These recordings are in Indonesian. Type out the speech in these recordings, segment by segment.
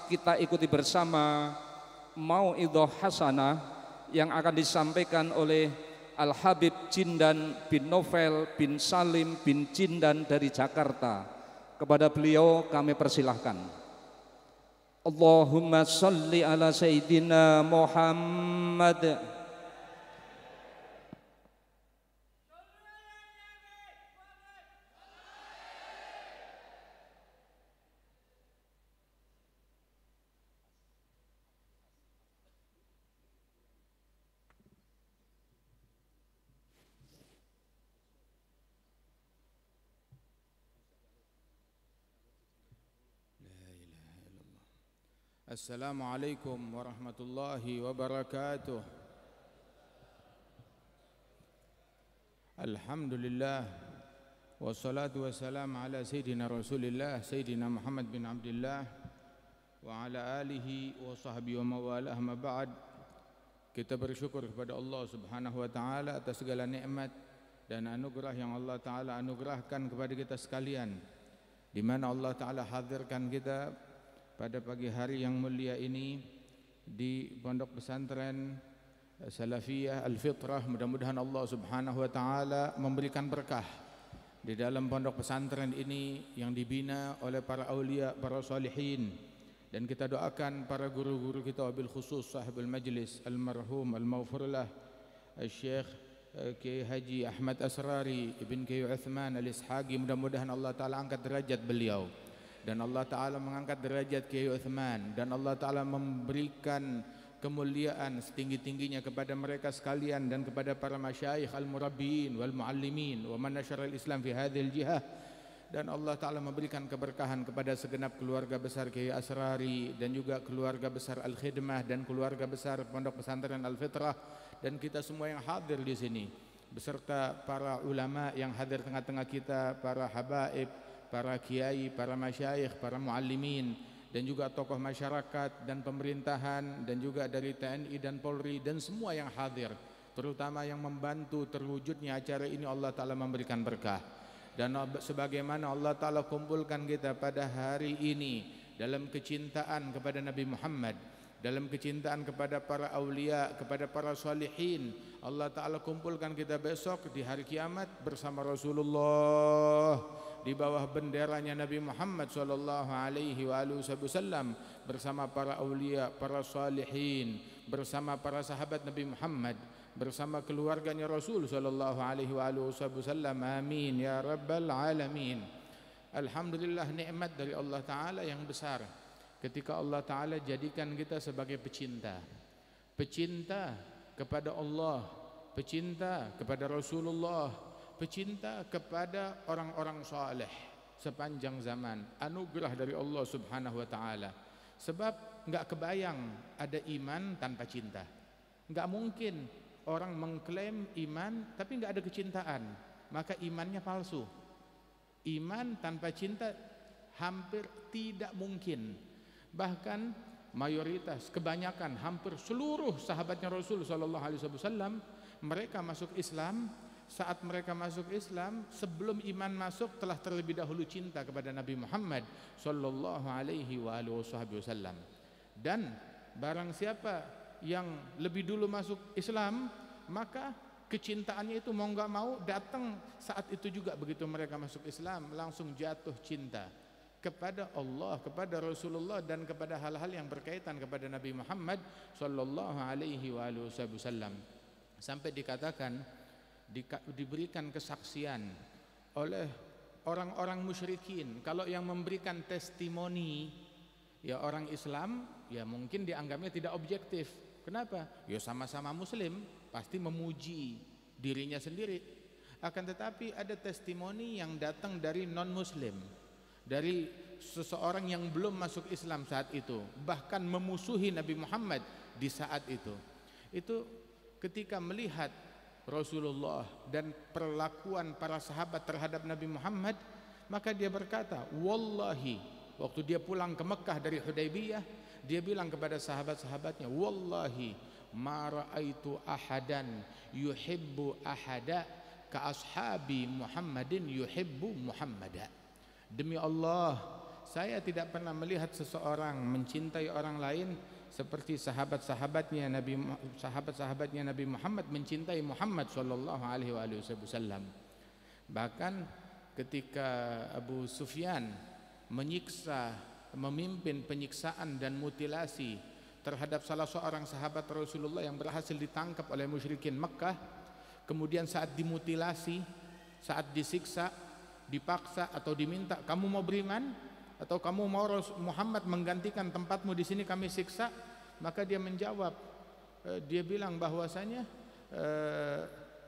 kita ikuti bersama mau'idhah hasanah yang akan disampaikan oleh Al-Habib Jindan bin Novel bin Salim bin Jindan dari Jakarta. Kepada beliau kami persilahkan. Allahumma salli ala Sayyidina Muhammad. Assalamualaikum warahmatullahi wabarakatuh. Alhamdulillah wassalatu wassalamu ala Sayyidina Rasulillah Sayyidina Muhammad bin Abdullah wa ala alihi wa sahbihi wa mawalah, ma ba'd. Kita bersyukur kepada Allah Subhanahu wa taala atas segala nikmat dan anugerah yang Allah taala anugerahkan kepada kita sekalian, di mana Allah taala hadirkan kita pada pagi hari yang mulia ini di Pondok Pesantren Salafiyah Al-Fitrah. Mudah-mudahan Allah Subhanahu wa taala memberikan berkah di dalam pondok pesantren ini yang dibina oleh para aulia, para salihin, dan kita doakan para guru-guru kita, wabil khusus sahibul majlis almarhum al-maghfurlah Syekh Kiai Haji Ahmad Asrari Ibn Kiai Uthman Al-Ishaqi. Mudah-mudahan Allah taala angkat derajat beliau, dan Allah Ta'ala mengangkat derajat Kiai Uthman, dan Allah Ta'ala memberikan kemuliaan setinggi-tingginya kepada mereka sekalian dan kepada para masyayikh al-murabbiin wal muallimin wa man nasyara al-islam fi hadhil jihah. Dan Allah Ta'ala memberikan keberkahan kepada segenap keluarga besar Kiai Asrari dan juga keluarga besar Al-Khidmah dan keluarga besar Pondok Pesantren Al-Fitrah, dan kita semua yang hadir di sini beserta para ulama yang hadir tengah-tengah kita, para habaib, para kiai, para masyayikh, para muallimin, dan juga tokoh masyarakat dan pemerintahan, dan juga dari TNI dan Polri, dan semua yang hadir, terutama yang membantu terwujudnya acara ini. Allah Ta'ala memberikan berkah, dan sebagaimana Allah Ta'ala kumpulkan kita pada hari ini dalam kecintaan kepada Nabi Muhammad, dalam kecintaan kepada para aulia, kepada para salihin, Allah Ta'ala kumpulkan kita besok di hari kiamat bersama Rasulullah, di bawah benderanya Nabi Muhammad sallallahu alaihi wasallam, bersama para aulia, para salihin, bersama para sahabat Nabi Muhammad, bersama keluarganya Rasul sallallahu alaihi wasallam. Amin ya rabbal alamin. Alhamdulillah, nikmat dari Allah taala yang besar ketika Allah taala jadikan kita sebagai pecinta kepada Allah, pecinta kepada Rasulullah, pecinta kepada orang-orang saleh sepanjang zaman. Anugerah dari Allah Subhanahu wa taala. Sebab enggak kebayang ada iman tanpa cinta. Enggak mungkin orang mengklaim iman tapi enggak ada kecintaan, maka imannya palsu. Iman tanpa cinta hampir tidak mungkin. Bahkan mayoritas, kebanyakan, hampir seluruh sahabatnya Rasul sallallahu alaihi wasallam, mereka masuk Islam. Saat mereka masuk Islam, sebelum iman masuk telah terlebih dahulu cinta kepada Nabi Muhammad sallallahu alaihi wasallam. Dan barang siapa yang lebih dulu masuk Islam, maka kecintaannya itu mau nggak mau datang saat itu juga. Begitu mereka masuk Islam, langsung jatuh cinta kepada Allah, kepada Rasulullah, dan kepada hal-hal yang berkaitan kepada Nabi Muhammad sallallahu alaihi wasallam. Sampai dikatakan, diberikan kesaksian oleh orang-orang musyrikin, kalau yang memberikan testimoni ya orang Islam, ya mungkin dianggapnya tidak objektif. Kenapa? Ya sama-sama muslim, pasti memuji dirinya sendiri. Akan tetapi ada testimoni yang datang dari non-muslim, dari seseorang yang belum masuk Islam saat itu, bahkan memusuhi Nabi Muhammad di saat itu. Itu ketika melihat Rasulullah dan perlakuan para sahabat terhadap Nabi Muhammad, maka dia berkata, wallahi, waktu dia pulang ke Mekah dari Hudaybiyah, dia bilang kepada sahabat-sahabatnya, wallahi ma ra'aitu ahadan yuhibbu ahada ka ashabi Muhammadin yuhibbu Muhammada. Demi Allah, saya tidak pernah melihat seseorang mencintai orang lain seperti sahabat-sahabatnya Nabi Muhammad mencintai Muhammad sallallahu alaihi wasallam. Bahkan ketika Abu Sufyan memimpin penyiksaan dan mutilasi terhadap salah seorang sahabat Rasulullah yang berhasil ditangkap oleh musyrikin Makkah, kemudian saat dimutilasi, saat disiksa, dipaksa atau diminta, kamu mau beriman atau kamu mau Muhammad menggantikan tempatmu di sini kami siksa? Maka dia menjawab, dia bilang bahwasanya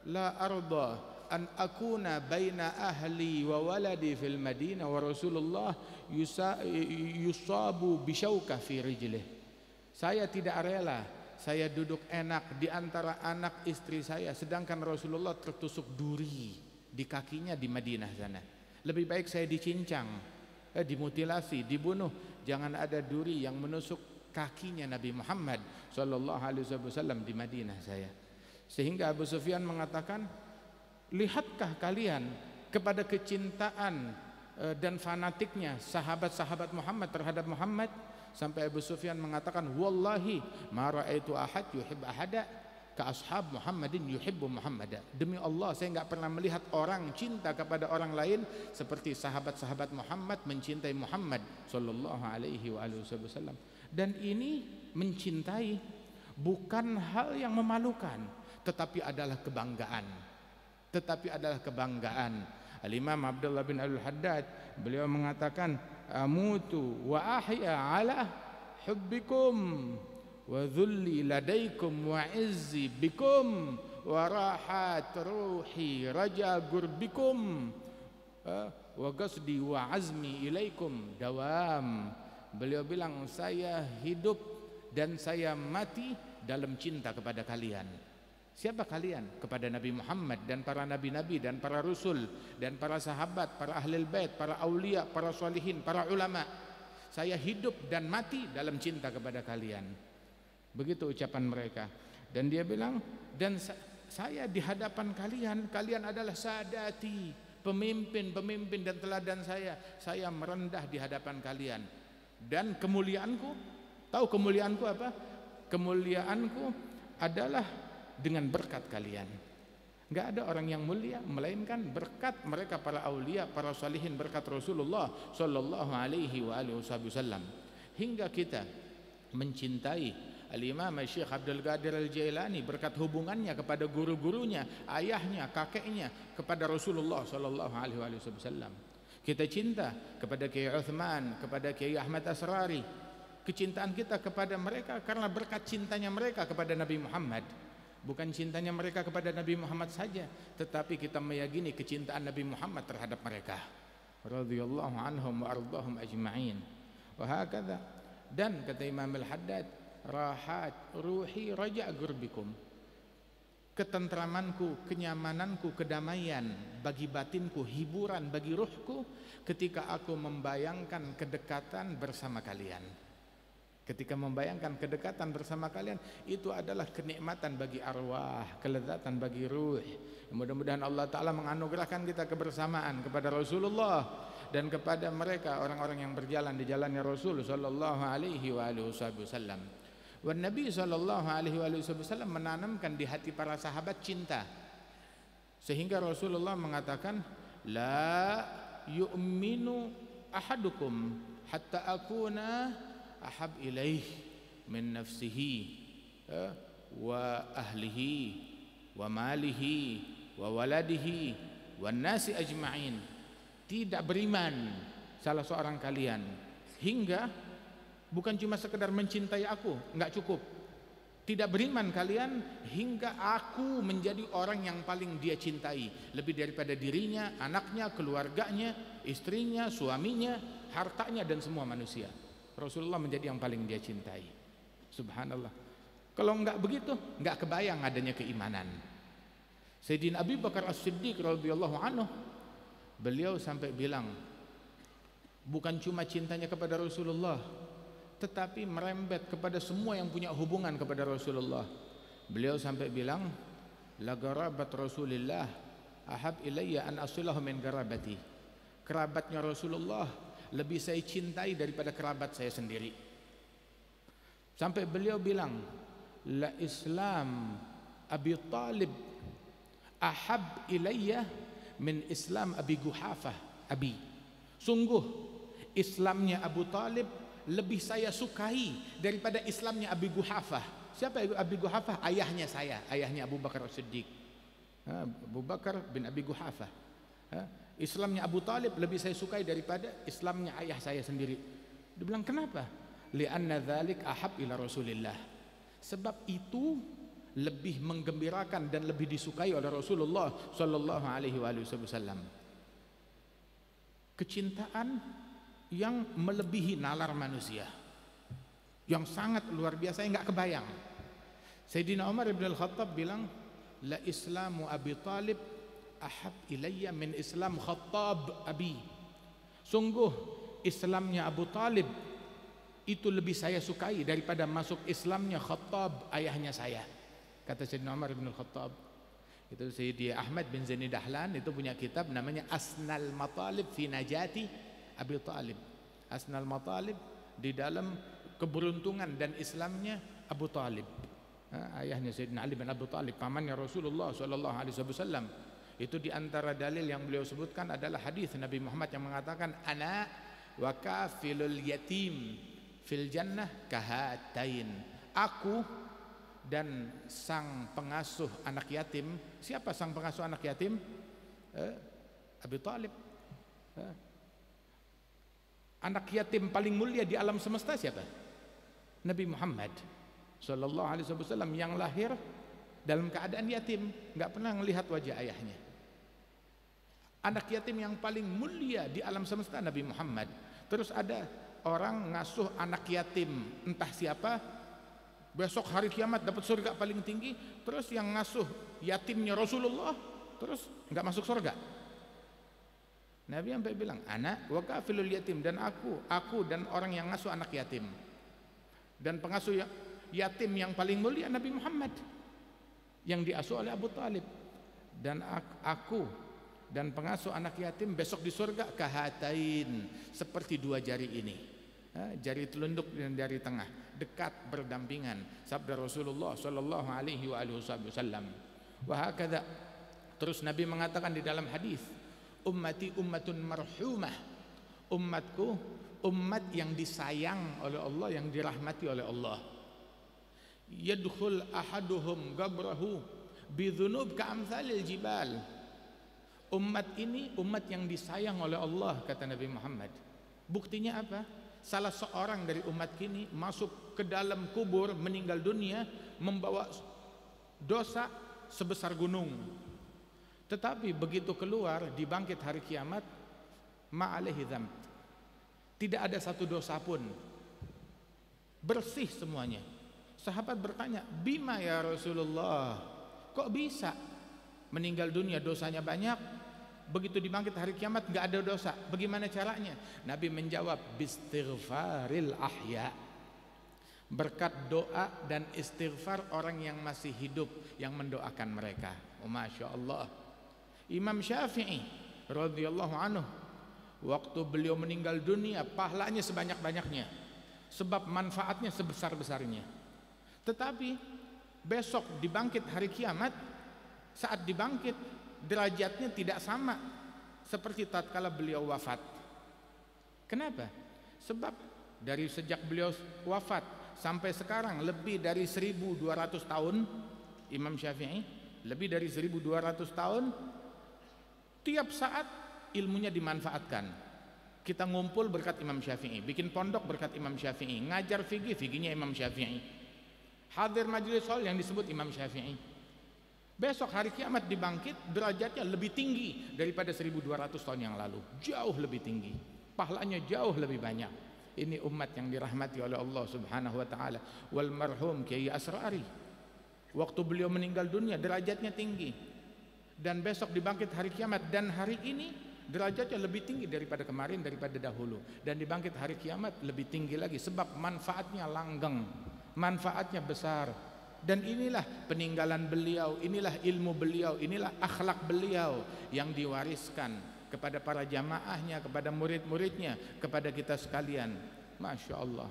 la arda an akuna baina ahli wa waladi fil Madinah wa Rasulullah yusabu bisyauka fi rijlih. Saya tidak rela saya duduk enak di antara anak istri saya sedangkan Rasulullah tertusuk duri di kakinya di Madinah sana. Lebih baik saya dicincang, dimutilasi, dibunuh, jangan ada duri yang menusuk kakinya Nabi Muhammad sallallahu alaihi wasallam di Madinah saya. Sehingga Abu Sufyan mengatakan, lihatkah kalian kepada kecintaan dan fanatiknya sahabat-sahabat Muhammad terhadap Muhammad? Sampai Abu Sufyan mengatakan, wallahi ma ra'aitu ahad yuhib ahada ka ashab Muhammadin yuhibbu Muhammada. Demi Allah, saya enggak pernah melihat orang cinta kepada orang lain seperti sahabat-sahabat Muhammad mencintai Muhammad sallallahu alaihi wasallam. Dan ini mencintai bukan hal yang memalukan, tetapi adalah kebanggaan. Al-Imam Abdullah bin Al-Haddad beliau mengatakan, amutu wa ahya ala hubbikum wa dhulli ladaikum wa izzi bikum wa rahat ruhi raja gurbikum wa qasdi wa azmi ilaikum dawam. Beliau bilang, saya hidup dan saya mati dalam cinta kepada kalian. Siapa kalian? Kepada Nabi Muhammad dan para nabi-nabi dan para rasul dan para sahabat, para ahlul bait, para aulia, para salihin, para ulama. Saya hidup dan mati dalam cinta kepada kalian. Begitu ucapan mereka. Dan dia bilang, dan saya di hadapan kalian, kalian adalah sadati, pemimpin dan teladan saya merendah di hadapan kalian. Dan kemuliaanku, tahu kemuliaanku apa? Kemuliaanku adalah dengan berkat kalian. Enggak ada orang yang mulia melainkan berkat mereka para aulia, para salihin, berkat Rasulullah sallallahu alaihi wasallam. Hingga kita mencintai Al-Imam Syekh Abdul Qadir Al-Jailani berkat hubungannya kepada guru-gurunya, ayahnya, kakeknya kepada Rasulullah sallallahu alaihi wasallam. Kita cinta kepada Kiai Uthman, kepada Kiai Ahmad Asrari. Kecintaan kita kepada mereka karena berkat cintanya mereka kepada Nabi Muhammad. Bukan cintanya mereka kepada Nabi Muhammad saja, tetapi kita meyakini kecintaan Nabi Muhammad terhadap mereka. Radhiyallahu anhum wa ardahum ajma'in. Wa hakadha. Dan kata Imam Al-Haddad, rahat ruhi raja gurbikum. Ketentramanku, kenyamananku, kedamaian bagi batinku, hiburan bagi ruhku ketika aku membayangkan kedekatan bersama kalian. Ketika membayangkan kedekatan bersama kalian, itu adalah kenikmatan bagi arwah, kelezatan bagi ruh. Mudah-mudahan Allah Ta'ala menganugerahkan kita kebersamaan kepada Rasulullah dan kepada mereka orang-orang yang berjalan di jalannya Rasul sallallahu alaihi wasallam. Wan Nabi sallallahu alaihi wasallam menanamkan di hati para sahabat cinta, sehingga Rasulullah mengatakan, la yu'minu ahadukum hatta akuna ahab ilaih min nafsihi wa ahlihi wa malihi wa waladihi wan nasi ajma'in. Tidak beriman salah seorang kalian hingga bukan cuma sekedar mencintai aku, enggak cukup. Tidak beriman kalian hingga aku menjadi orang yang paling dia cintai, lebih daripada dirinya, anaknya, keluarganya, istrinya, suaminya, hartanya dan semua manusia. Rasulullah menjadi yang paling dia cintai. Subhanallah. Kalau enggak begitu, enggak kebayang adanya keimanan. Sayyidina Abu Bakar As-Siddiq radhiyallahu anhu, beliau sampai bilang, bukan cuma cintanya kepada Rasulullah, tetapi merembet kepada semua yang punya hubungan kepada Rasulullah. Beliau sampai bilang, la garabat Rasulillah ahab ilayya an asilahu min garabati. Kerabatnya Rasulullah lebih saya cintai daripada kerabat saya sendiri. Sampai beliau bilang, la Islam Abi Talib ahab ilayya min Islam Abi Guhafah abi. Sungguh Islamnya Abu Talib lebih saya sukai daripada Islamnya Abi Guhafah. Siapa Abi Guhafah? Ayahnya saya, ayahnya Abu Bakar As-Siddiq, Abu Bakar bin Abi Guhafah. Islamnya Abu Talib lebih saya sukai daripada Islamnya ayah saya sendiri. Dia bilang, kenapa? Li'anna dzalik ahab ila Rasulillah. Sebab itu lebih menggembirakan dan lebih disukai oleh Rasulullah sallallahu alaihi wasallam. Kecintaan yang melebihi nalar manusia, yang sangat luar biasa, yang enggak kebayang. Sayyidina Umar bin Al-Khattab bilang, la Islamu Abi Talib ahab ilayya min Islam Khattab abi. Sungguh Islamnya Abu Talib itu lebih saya sukai daripada masuk Islamnya Khattab, ayahnya saya. Kata Sayyidina Umar bin Al-Khattab. Itu Sayyidi Ahmad bin Zaini Dahlan itu punya kitab namanya Asnal Matalib fi Najati Abi Talib. Asnal Matalib di dalam keberuntungan dan Islamnya Abu Talib, ayahnya Sayyidina Ali bin Abi Talib, pamannya Rasulullah sallallahu alaihi wasallam. Itu di antara dalil yang beliau sebutkan adalah hadis Nabi Muhammad yang mengatakan, ana wa kafilul yatim fil jannah kahatain. Aku dan sang pengasuh anak yatim. Siapa sang pengasuh anak yatim? Abi Talib. Anak yatim paling mulia di alam semesta siapa? Nabi Muhammad sallallahu alaihi wasallam, yang lahir dalam keadaan yatim, enggak pernah melihat wajah ayahnya. Anak yatim yang paling mulia di alam semesta Nabi Muhammad. Terus ada orang ngasuh anak yatim entah siapa, besok hari kiamat dapat surga paling tinggi. Terus yang ngasuh yatimnya Rasulullah terus enggak masuk surga. Nabi sampai bilang, anak wa kafilul yatim, dan aku dan orang yang ngasuh anak yatim. Dan pengasuh yatim yang paling mulia Nabi Muhammad yang diasuh oleh Abu Talib. Dan aku dan pengasuh anak yatim besok di surga kahatain, seperti dua jari ini, jari telunjuk dan jari tengah, dekat berdampingan. Sabda Rasulullah sallallahu alaihi wasallam. Wa hakadha. Terus Nabi mengatakan di dalam hadis, ummati ummatun marhumah. Umatku umat yang disayang oleh Allah, yang dirahmati oleh Allah. Yadkhul ahaduhum gabrahu bidhunub ka'amthalil jibal. Umat ini umat yang disayang oleh Allah, kata Nabi Muhammad. Buktinya apa? Salah seorang dari umat ini masuk ke dalam kubur, meninggal dunia membawa dosa sebesar gunung. Tetapi begitu keluar dibangkit hari kiamat, ma'alaihi dzamb, tidak ada satu dosa pun, bersih semuanya. Sahabat bertanya, bima ya Rasulullah, kok bisa meninggal dunia dosanya banyak, begitu dibangkit hari kiamat nggak ada dosa, bagaimana caranya? Nabi menjawab, bistighfaril ahya, berkat doa dan istighfar orang yang masih hidup, yang mendoakan mereka. Oh, Masya Allah. Imam Syafi'i radhiyallahu anhu, waktu beliau meninggal dunia pahalanya sebanyak-banyaknya, sebab manfaatnya sebesar-besarnya. Tetapi besok dibangkit hari kiamat, saat dibangkit derajatnya tidak sama seperti tatkala beliau wafat. Kenapa? Sebab dari sejak beliau wafat sampai sekarang lebih dari 1200 tahun, Imam Syafi'i lebih dari 1200 tahun, tiap saat ilmunya dimanfaatkan. Kita ngumpul berkat Imam Syafi'i, bikin pondok berkat Imam Syafi'i, ngajar fikih, fikihnya Imam Syafi'i, hadir majelis hol yang disebut Imam Syafi'i. Besok hari kiamat dibangkit, derajatnya lebih tinggi daripada 1200 tahun yang lalu, jauh lebih tinggi, pahalanya jauh lebih banyak. Ini umat yang dirahmati oleh Allah Subhanahu wa taala. Wal marhum Kiai Asrari, waktu beliau meninggal dunia derajatnya tinggi, dan besok dibangkit hari kiamat, dan hari ini derajatnya lebih tinggi daripada kemarin, daripada dahulu, dan dibangkit hari kiamat lebih tinggi lagi, sebab manfaatnya langgeng, manfaatnya besar. Dan inilah peninggalan beliau, inilah ilmu beliau, inilah akhlak beliau yang diwariskan kepada para jamaahnya, kepada murid-muridnya, kepada kita sekalian. Masya Allah.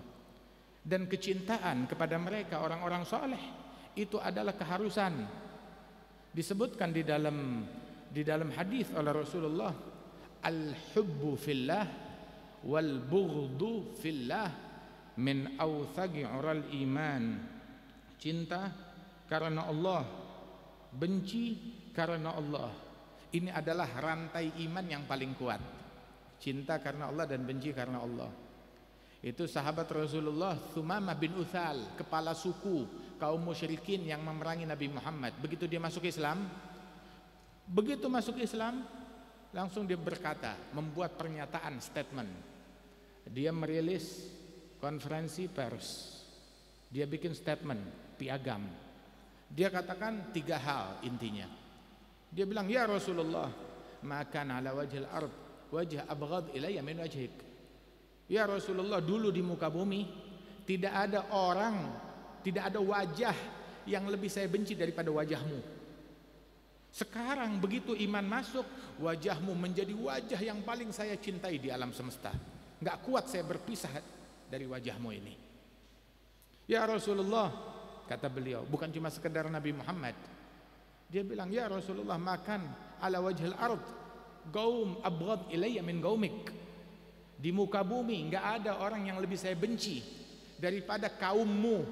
Dan kecintaan kepada mereka orang-orang soleh itu adalah keharusan. Disebutkan di dalam hadis oleh Rasulullah, al-hubbu fillah wal bughdu fillah min awthaqi ural iman. Cinta karena Allah, benci karena Allah. Ini adalah rantai iman yang paling kuat. Cinta karena Allah dan benci karena Allah. Itu sahabat Rasulullah Thumamah bin Uthal, kepala suku kaum musyrikin yang memerangi Nabi Muhammad. Begitu dia masuk Islam, langsung dia berkata, membuat pernyataan, statement. Dia merilis konferensi pers. Dia bikin statement, piagam. Dia katakan 3 hal intinya. Dia bilang, ya Rasulullah, maka ala wajhil ard wajh abghad ilayya min wajhik. Ya Rasulullah, dulu di muka bumi tidak ada orang, tidak ada wajah yang lebih saya benci daripada wajahmu. Sekarang begitu iman masuk, wajahmu menjadi wajah yang paling saya cintai di alam semesta. Enggak kuat saya berpisah dari wajahmu ini. Ya Rasulullah, kata beliau, bukan cuma sekedar Nabi Muhammad. Dia bilang, ya Rasulullah, makan ala wajhil ard gaum abghad ilayya min gaumik. Di muka bumi enggak ada orang yang lebih saya benci daripada kaummu,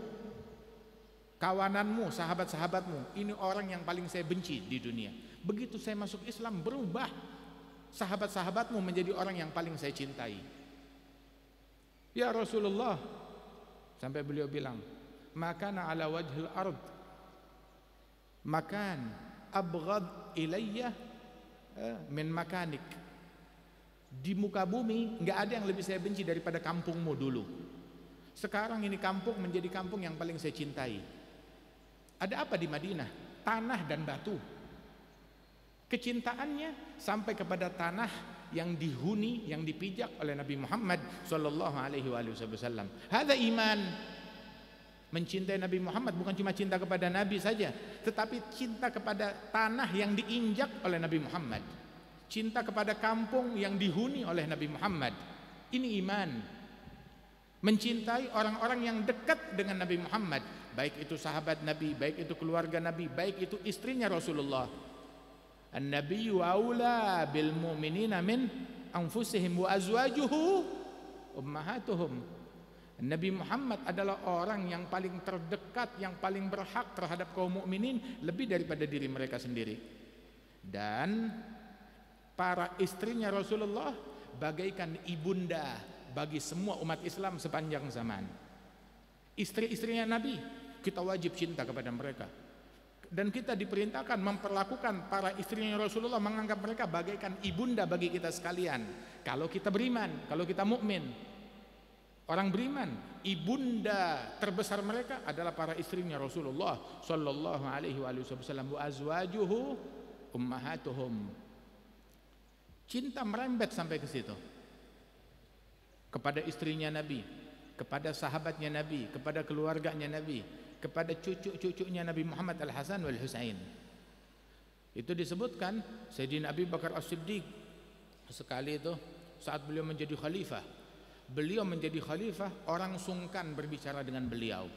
kawananmu, sahabat-sahabatmu. Ini orang yang paling saya benci di dunia. Begitu saya masuk Islam, berubah. Sahabat-sahabatmu menjadi orang yang paling saya cintai. Ya Rasulullah, sampai beliau bilang, makana ala wajhil ard makan abghad ilayya min makanik. Di muka bumi nggak ada yang lebih saya benci daripada kampungmu dulu. Sekarang ini kampung menjadi kampung yang paling saya cintai. Ada apa di Madinah? Tanah dan batu. Kecintaannya sampai kepada tanah yang dihuni, yang dipijak oleh Nabi Muhammad sallallahu alaihi wasallam. Hada iman. Mencintai Nabi Muhammad bukan cuma cinta kepada Nabi saja, tetapi cinta kepada tanah yang diinjak oleh Nabi Muhammad. Cinta kepada kampung yang dihuni oleh Nabi Muhammad. Ini iman. Mencintai orang-orang yang dekat dengan Nabi Muhammad, baik itu sahabat Nabi, baik itu keluarga Nabi, baik itu istrinya Rasulullah. An-nabiyyu aula bil mu'minina min anfusihim wa azwajuhu ummahatuhum. Nabi Muhammad adalah orang yang paling terdekat, yang paling berhak terhadap kaum mukminin lebih daripada diri mereka sendiri. Dan para istrinya Rasulullah bagaikan ibunda bagi semua umat Islam sepanjang zaman. Istri-istrinya Nabi, kita wajib cinta kepada mereka. Dan kita diperintahkan memperlakukan para istrinya Rasulullah, menganggap mereka bagaikan ibunda bagi kita sekalian. Kalau kita beriman, kalau kita mukmin, orang beriman, ibunda terbesar mereka adalah para istrinya Rasulullah sallallahu alaihi wasallam. Wa azwajuhu ummahatuhum. Cinta merembet sampai ke situ. Kepada istrinya Nabi, kepada sahabatnya Nabi, kepada keluarganya Nabi, kepada cucu-cucunya Nabi Muhammad Al-Hasan wal Husain. Itu disebutkan Sayyidina Abi Bakar As-Siddiq sekali itu saat beliau menjadi khalifah. Beliau menjadi khalifah, orang sungkan berbicara dengan beliau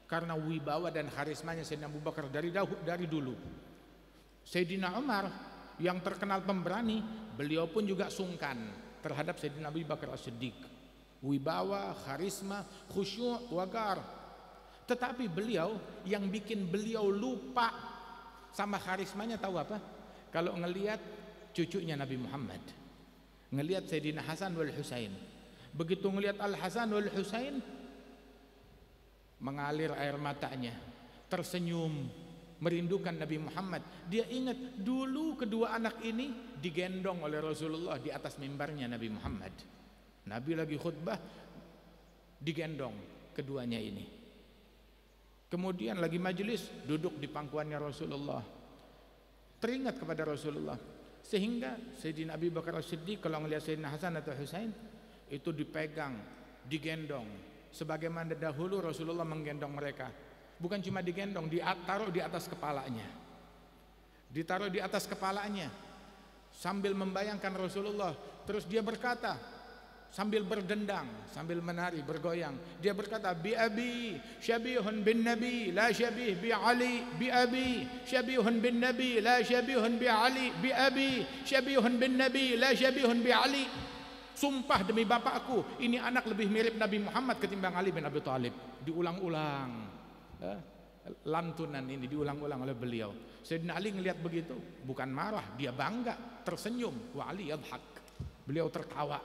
karena wibawa dan karismanya Sayyidina Abu Bakar dari dulu. Sayyidina Umar yang terkenal pemberani, beliau pun juga sungkan terhadap Sayyidina Abu Bakar As-Siddiq. Wibawa, karisma, khusyuk, wagar. Tetapi beliau, yang bikin beliau lupa sama karismanya tahu apa? Kalau ngelihat cucunya Nabi Muhammad, ngelihat Sayyidina Hasan wal Husain. Begitu ngelihat Al-Hasan wal Husain, mengalir air matanya, tersenyum, merindukan Nabi Muhammad. Dia ingat dulu kedua anak ini digendong oleh Rasulullah di atas mimbarnya Nabi Muhammad. Nabi lagi khutbah, digendong keduanya ini. Kemudian lagi majelis, duduk di pangkuannya Rasulullah. Teringat kepada Rasulullah. Sehingga Sayyidina Abi Bakar As-Siddiq kalau ngelihat Sayyidina Hasan atau Husain itu dipegang, digendong. Sebagaimana dahulu Rasulullah menggendong mereka. Bukan cuma digendong, ditaruh di atas kepalanya. Ditaruh di atas kepalanya. sambil membayangkan Rasulullah. Terus dia berkata sambil berdendang, sambil menari, bergoyang, dia berkata, bi abi syabihun bin nabi la syabih bi ali, bi abi syabihun bin nabi la syabihun bi ali, bi abi syabihun bin nabi la syabihun bi ali. Sumpah demi bapakku, ini anak lebih mirip Nabi Muhammad ketimbang Ali bin Abi Thalib. Diulang-ulang, lantunan ini diulang-ulang oleh beliau. Sayyidina Ali ngelihat begitu, bukan marah, dia bangga, tersenyum. Wa Ali yadhak, beliau tertawa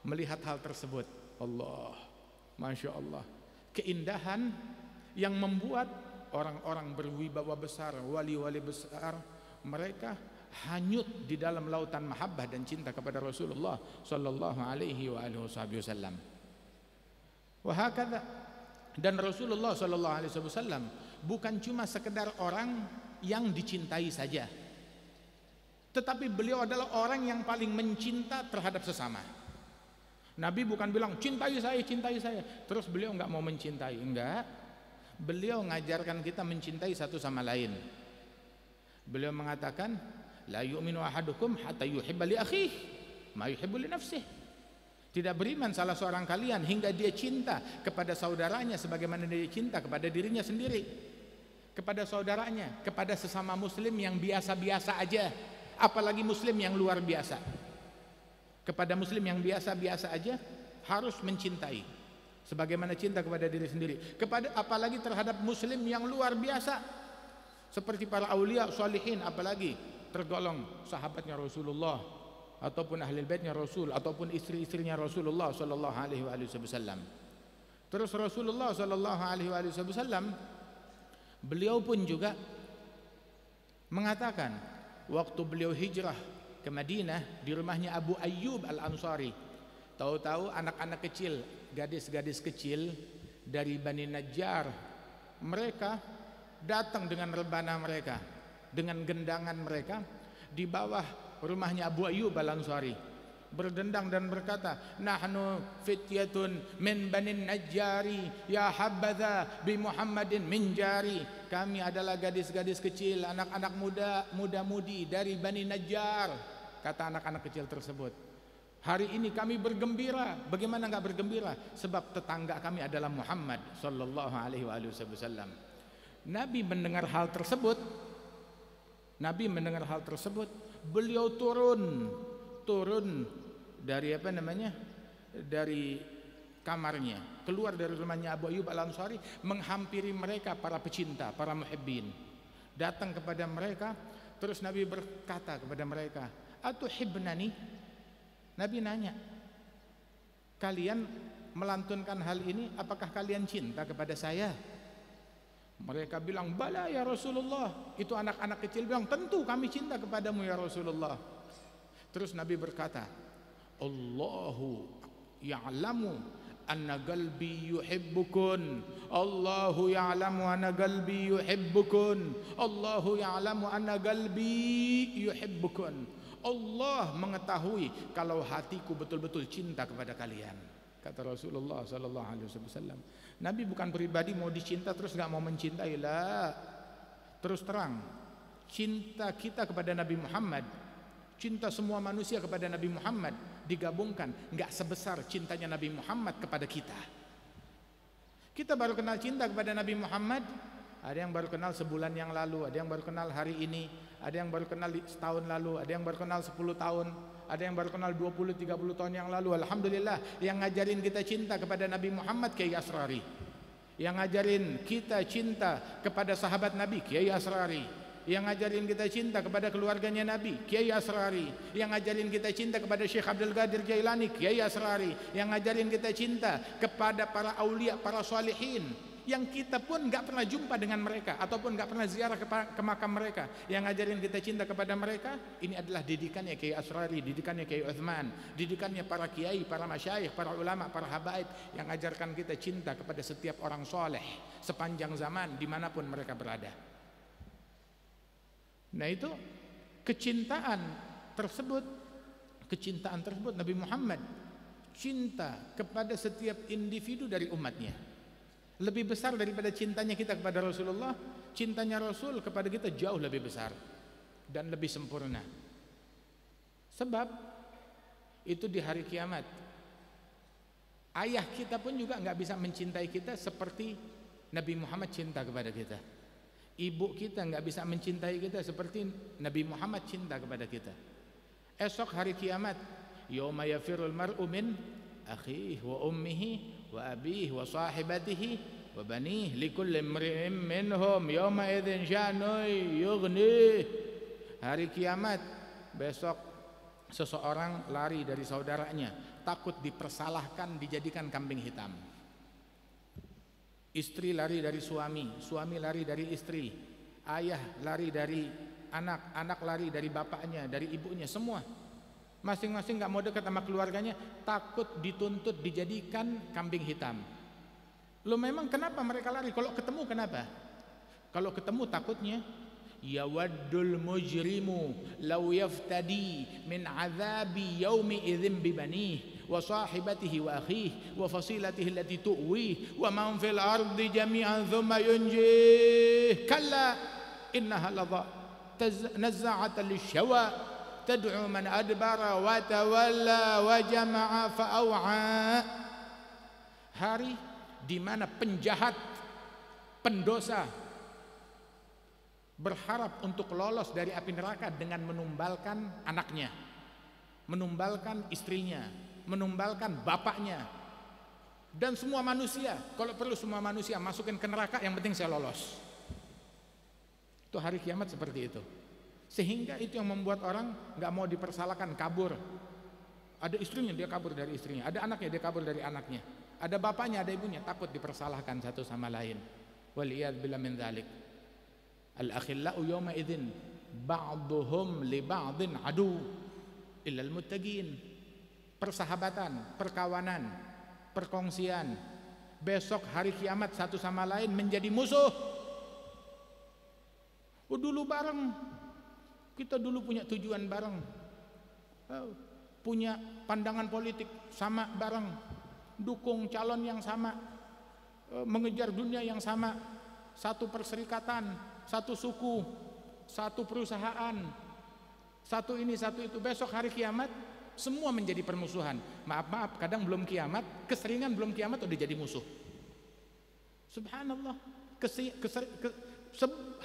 melihat hal tersebut. Allah, Masya Allah, keindahan yang membuat orang-orang berwibawa besar, wali-wali besar, mereka hanyut di dalam lautan mahabbah dan cinta kepada Rasulullah sallallahu alaihi wasallam. Wahakadha, dan Rasulullah sallallahu alaihi wasallam bukan cuma sekedar orang yang dicintai saja, tetapi beliau adalah orang yang paling mencinta terhadap sesama. Nabi bukan bilang cintai saya, terus beliau enggak mau mencintai, enggak. Beliau mengajarkan kita mencintai satu sama lain. Beliau mengatakan, la yu'minu ahadukum hatta yuhibba li akhihi ma yuhibbu li nafsihi. Tidak beriman salah seorang kalian hingga dia cinta kepada saudaranya sebagaimana dia cinta kepada dirinya sendiri. Kepada saudaranya, kepada sesama muslim yang biasa-biasa aja, apalagi muslim yang luar biasa. Kepada muslim yang biasa-biasa aja harus mencintai sebagaimana cinta kepada diri sendiri. Kepada apalagi terhadap muslim yang luar biasa seperti para aulia sholihin, apalagi tergolong sahabatnya Rasulullah ataupun ahli baitnya Rasul ataupun istri-istrinya Rasulullah sallallahu alaihi wasallam. Terus Rasulullah sallallahu alaihi wasallam beliau pun juga mengatakan waktu beliau hijrah ke Madinah di rumahnya Abu Ayyub Al-Ansari, tahu-tahu anak-anak kecil, gadis-gadis kecil dari Bani Najjar, mereka datang dengan rebana mereka, dengan gendangan mereka di bawah rumahnya Abu Ayyub Al-Ansari, berdendang dan berkata, nahnu fityatun min Bani Najjari ya habadha bi Muhammadin min jari. Kami adalah gadis-gadis kecil, anak-anak muda-mudi dari Bani Najjar, kata anak-anak kecil tersebut. Hari ini kami bergembira. Bagaimana enggak bergembira? Sebab tetangga kami adalah Muhammad sallallahu alaihi wasallam. Nabi mendengar hal tersebut, beliau turun dari dari kamarnya, keluar dari rumahnya Abu Ayyub Al-Ansari, menghampiri mereka, para pecinta, para muhibbin, datang kepada mereka. Terus Nabi berkata kepada mereka, atuhibbnani? Nabi nanya, kalian melantunkan hal ini, apakah kalian cinta kepada saya? Mereka bilang, bala ya Rasulullah. Itu anak-anak kecil bilang, tentu kami cinta kepadamu ya Rasulullah. Terus Nabi berkata, Allahu ya'lamu anna qalbi yuhibbukun, Allahu ya'lamu anna qalbi yuhibbukun, Allahu ya'lamu anna qalbi yuhibbukun. Allah mengetahui kalau hatiku betul-betul cinta kepada kalian, kata Rasulullah sallallahu alaihi wasallam. Nabi bukan pribadi mau dicinta terus enggak mau mencintai, lah. Terus terang, cinta kita kepada Nabi Muhammad, cinta semua manusia kepada Nabi Muhammad digabungkan enggak sebesar cintanya Nabi Muhammad kepada kita. Kita baru kenal cinta kepada Nabi Muhammad, ada yang baru kenal sebulan yang lalu, ada yang baru kenal hari ini, ada yang baru kenal setahun lalu, ada yang baru kenal 10 tahun, ada yang baru kenal 20-30 tahun yang lalu. Alhamdulillah, yang ngajarin kita cinta kepada Nabi Muhammad Kiai Asrari, yang ngajarin kita cinta kepada sahabat Nabi Kiai Asrari, yang ngajarin kita cinta kepada keluarganya Nabi Kiai Asrari, yang ngajarin kita cinta kepada Syekh Abdul Qadir Jailani Kiai Asrari, yang ngajarin kita cinta kepada para aulia, para salihin, yang kita pun enggak pernah jumpa dengan mereka ataupun enggak pernah ziarah ke makam mereka, yang ngajarin kita cinta kepada mereka. Ini adalah didikannya Kiai Asrari, didikannya Kiai Uthman, didikannya para kiai, para masyayikh, para ulama, para habaib, yang ngajarkan kita cinta kepada setiap orang soleh sepanjang zaman dimanapun mereka berada. Nah, itu kecintaan tersebut Nabi Muhammad cinta kepada setiap individu dari umatnya lebih besar daripada cintanya kita kepada Rasulullah. Cintanya Rasul kepada kita jauh lebih besar dan lebih sempurna. Sebab itu di hari kiamat ayah kita pun juga nggak bisa mencintai kita seperti Nabi Muhammad cinta kepada kita. Ibu kita nggak bisa mencintai kita seperti Nabi Muhammad cinta kepada kita. Esok hari kiamat, yauma yafirul mar'u min akhihi wa ummihi wa abihi wa sahibatihi wa banihi likulli imri'in minhum yauma idzin sya'nun yughni. Hari kiamat besok seseorang lari dari saudaranya, takut dipersalahkan, dijadikan kambing hitam. Istri lari dari suami, suami lari dari istri, ayah lari dari anak, anak lari dari bapaknya, dari ibunya, semua. Masing-masing gak mau dekat sama keluarganya, takut dituntut dijadikan kambing hitam. Lo memang kenapa mereka lari? Kalau ketemu kenapa? Kalau ketemu takutnya yawaddul mujrimu law yaftadi min azabi yaumi idzin bi banihi wa sahibatihi wa akhihi wa fasilatihi allati tu'wi wa man fil ardi jami'an thumma yunjih kalla innaha ladha nazza'atan lishawa tad'u man adbara wa tawalla wa jama'a fa'aw'a. Hari di mana penjahat, pendosa berharap untuk lolos dari api neraka dengan menumbalkan anaknya, menumbalkan istrinya, menumbalkan bapaknya, dan semua manusia. Kalau perlu semua manusia masukin ke neraka, yang penting saya lolos. Itu hari kiamat seperti itu. Sehingga itu yang membuat orang gak mau dipersalahkan, kabur. Ada istrinya, dia kabur dari istrinya. Ada anaknya, dia kabur dari anaknya. Ada bapaknya, ada ibunya, takut dipersalahkan satu sama lain. Waliyad billah min dzalik. Al-akhillau yawma idzin ba'duhum li ba'din adu illal muttaqin. Persahabatan, perkawanan, perkongsian besok hari kiamat satu sama lain menjadi musuh. Dulu bareng, kita dulu punya tujuan bareng, punya pandangan politik sama bareng, dukung calon yang sama, mengejar dunia yang sama, satu perserikatan, satu suku, satu perusahaan, satu ini, satu itu. Besok hari kiamat semua menjadi permusuhan. Maaf, kadang belum kiamat, keseringan belum kiamat udah jadi musuh. Subhanallah.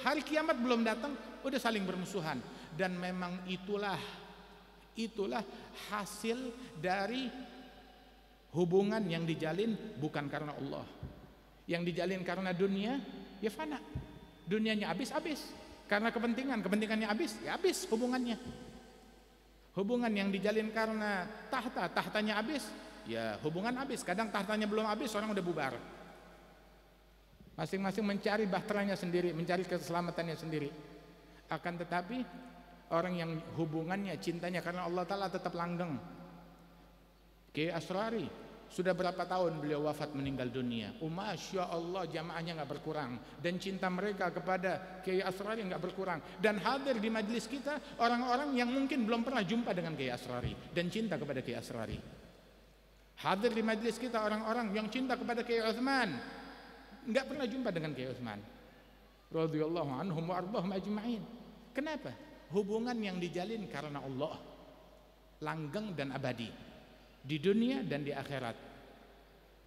Hari kiamat belum datang udah saling bermusuhan. Dan memang itulah hasil dari hubungan yang dijalin bukan karena Allah. Yang dijalin karena dunia, ya fana. Dunianya habis. Karena kepentingannya habis, ya habis hubungannya. Hubungan yang dijalin karena tahtanya habis, ya hubungan habis. Kadang tahtanya belum habis, orang udah bubar. Masing-masing mencari bahteranya sendiri, mencari keselamatannya sendiri. Akan tetapi orang yang hubungannya, cintanya karena Allah Ta'ala tetap langgeng. Kiai Asrari sudah berapa tahun beliau wafat, meninggal dunia. Masya Allah, jamaahnya nggak berkurang, dan cinta mereka kepada Kiai Asrari nggak berkurang. Dan hadir di majelis kita orang-orang yang mungkin belum pernah jumpa dengan Kiai Asrari dan cinta kepada Kiai Asrari. Hadir di majelis kita orang-orang yang cinta kepada Kiai Utsman, nggak pernah jumpa dengan Kiai Utsman. Radhiyallahu anhum wa ardhahum ajma'in. Kenapa? Hubungan yang dijalin karena Allah, langgeng dan abadi di dunia dan di akhirat.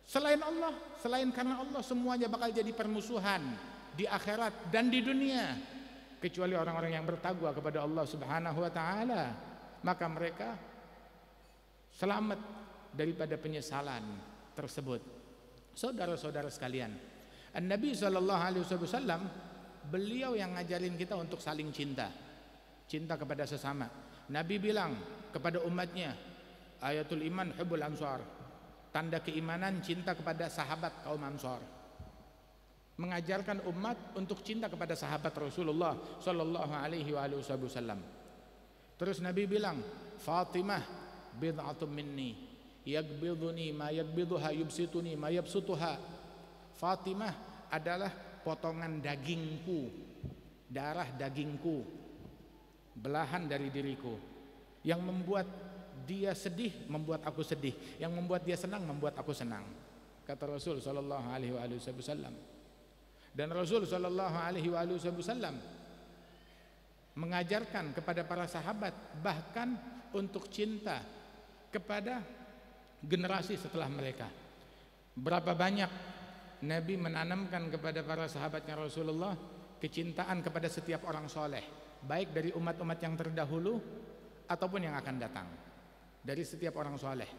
Selain Allah, selain karena Allah, semuanya bakal jadi permusuhan di akhirat dan di dunia, kecuali orang-orang yang bertakwa kepada Allah Subhanahu wa taala. Maka mereka selamat daripada penyesalan tersebut. Saudara-saudara sekalian, An-Nabi sallallahu alaihi wasallam, beliau yang ngajarin kita untuk saling cinta kepada sesama. Nabi bilang kepada umatnya, ayatul iman hubbul ansar, tanda keimanan cinta kepada sahabat kaum Ansar. Mengajarkan umat untuk cinta kepada sahabat Rasulullah sallallahu alaihi wasallam. Terus Nabi bilang, Fatimah bid'atun minni yagbiduni ma yagbidha yubsituni ma yabsutuha. Fatimah adalah potongan dagingku, darah dagingku, belahan dari diriku, yang membuat dia sedih membuat aku sedih, yang membuat dia senang membuat aku senang, kata Rasul sallallahu alaihi wasallam. Dan Rasul sallallahu alaihi wasallam mengajarkan kepada para sahabat, bahkan untuk cinta kepada generasi setelah mereka. Berapa banyak Nabi menanamkan kepada para sahabatnya Rasulullah kecintaan kepada setiap orang soleh, baik dari umat-umat yang terdahulu ataupun yang akan datang, dari setiap orang soleh.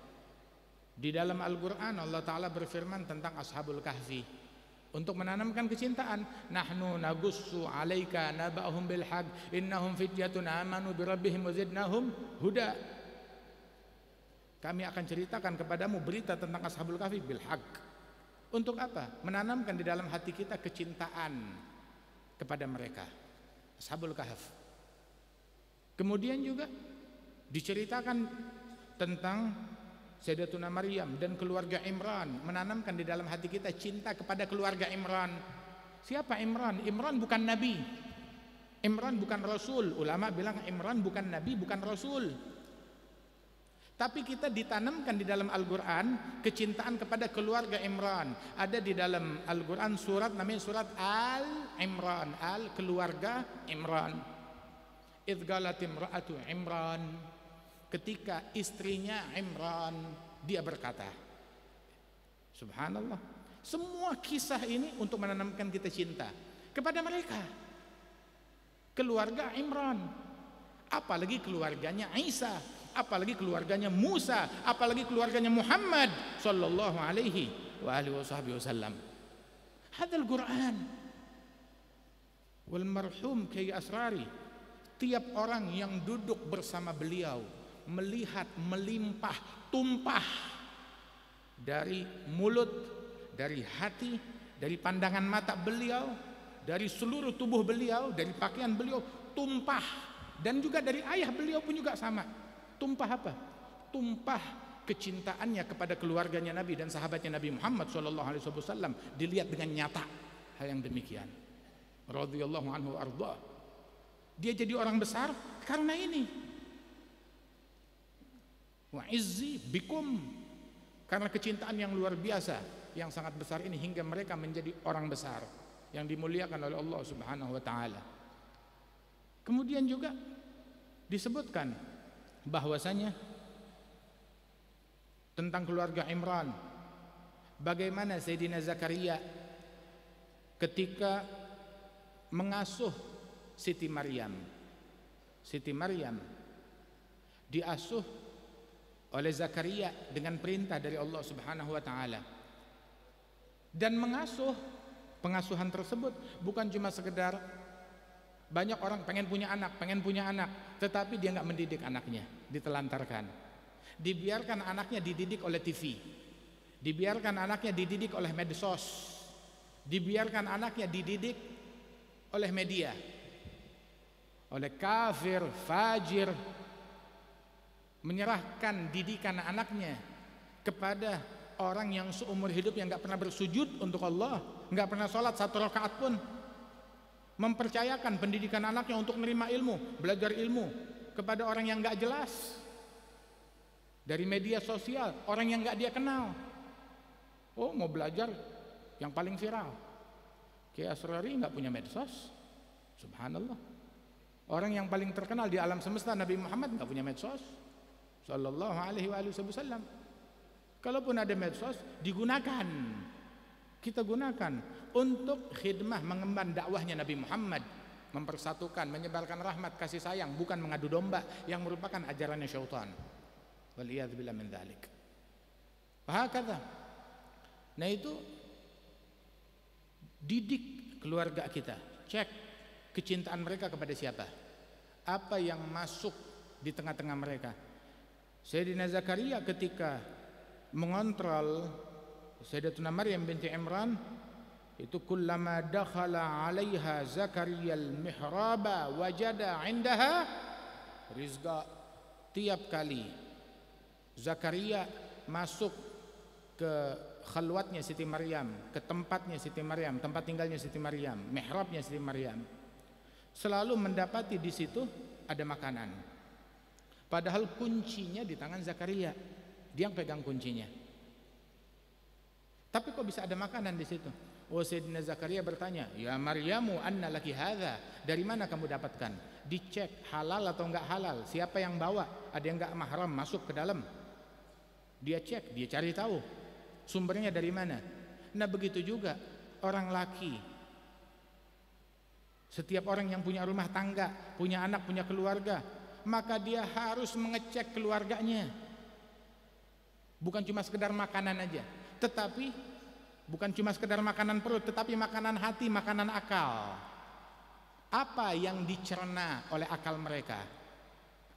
Di dalam Al-Quran Allah Ta'ala berfirman tentang Ashabul Kahfi untuk menanamkan kecintaan. Nahnu nagussu alaika naba'hum bil haq innahum fityatun amanu birabbihim wa zidnahum huda. Kami akan ceritakan kepadamu berita tentang Ashabul Kahfi bil haq. Untuk apa? Menanamkan di dalam hati kita kecintaan kepada mereka, Ashabul Kahf. Kemudian juga diceritakan tentang Sayyidatuna Maryam dan keluarga Imran, menanamkan di dalam hati kita cinta kepada keluarga Imran. Siapa Imran? Imran bukan nabi, Imran bukan rasul. Ulama bilang Imran bukan nabi, bukan rasul. Tapi kita ditanamkan di dalam Al-Quran kecintaan kepada keluarga Imran. Ada di dalam Al-Quran surat namanya surat Al-Imran, Al keluarga Imran. Idh qalat imra'atu Imran, ketika istrinya Imran, dia berkata, subhanallah, semua kisah ini untuk menanamkan kita cinta kepada mereka, keluarga Imran, apalagi keluarganya Isa, apalagi keluarganya Musa, apalagi keluarganya Muhammad sallallahu alaihi wa alihi wasallam. Hadzal Quran wal marhum Kiai Asrari, tiap orang yang duduk bersama beliau melihat melimpah tumpah dari mulut, dari hati, dari pandangan mata beliau, dari seluruh tubuh beliau, dari pakaian beliau tumpah, dan juga dari ayah beliau pun juga sama. Tumpah apa? Tumpah kecintaannya kepada keluarganya Nabi dan sahabatnya Nabi Muhammad SAW. Dilihat dengan nyata hal yang demikian. Radhiyallahu anhu arda. Dia jadi orang besar karena ini. Wa izzi bikum, karena kecintaan yang luar biasa, yang sangat besar ini hingga mereka menjadi orang besar yang dimuliakan oleh Allah Subhanahu wa taala. Kemudian juga disebutkan bahwasanya tentang keluarga Imran, bagaimana Sayyidina Zakaria ketika mengasuh Siti Maryam. Siti Maryam diasuh oleh Zakaria dengan perintah dari Allah Subhanahu wa taala. Dan pengasuhan tersebut bukan cuma sekedar, banyak orang pengen punya anak, tetapi dia nggak mendidik anaknya, ditelantarkan. Dibiarkan anaknya dididik oleh TV, dibiarkan anaknya dididik oleh medsos, dibiarkan anaknya dididik oleh media, oleh kafir, fajir, menyerahkan didikan anaknya kepada orang yang seumur hidup yang nggak pernah bersujud untuk Allah, nggak pernah sholat 1 rakaat pun, mempercayakan pendidikan anaknya untuk menerima ilmu, belajar ilmu kepada orang yang nggak jelas, dari media sosial, orang yang nggak dia kenal. Oh, mau belajar yang paling viral, Kiai Asrari nggak punya medsos, subhanallah. Orang yang paling terkenal di alam semesta Nabi Muhammad nggak punya medsos, sallallahu alaihi wasallam. Kalaupun ada medsos, digunakan, kita gunakan untuk khidmah mengemban dakwahnya Nabi Muhammad, mempersatukan, menyebarkan rahmat, kasih sayang, bukan mengadu domba yang merupakan ajarannya syaitan. Waliyadzubillah min dzalik. Hakadha. Nah, itu didik keluarga kita, cek kecintaan mereka kepada siapa, apa yang masuk di tengah-tengah mereka. Sayyidina Zakaria ketika mengontrol Sayyidatuna Maryam binti Imran, itu kullama dakhala 'alaiha Zakaria al-mihraba wajada 'indaha rizqa. Tiap kali Zakaria masuk ke khalwatnya Siti Maryam, ke tempatnya Siti Maryam, tempat tinggalnya Siti Maryam, mihrabnya Siti Maryam, selalu mendapati di situ ada makanan. Padahal kuncinya di tangan Zakaria, dia yang pegang kuncinya. Tapi kok bisa ada makanan di situ? Oh, Sayyidina Zakaria bertanya, "Ya Maryamu, anna laki hadza?" Dari mana kamu dapatkan? Dicek halal atau enggak halal, siapa yang bawa, ada yang enggak mahram masuk ke dalam. Dia cek, dia cari tahu sumbernya dari mana. Nah, begitu juga orang laki. Setiap orang yang punya rumah tangga, punya anak, punya keluarga, maka dia harus mengecek keluarganya. Bukan cuma sekedar makanan aja, tetapi bukan cuma sekedar makanan perut, tetapi makanan hati, makanan akal. Apa yang dicerna oleh akal mereka?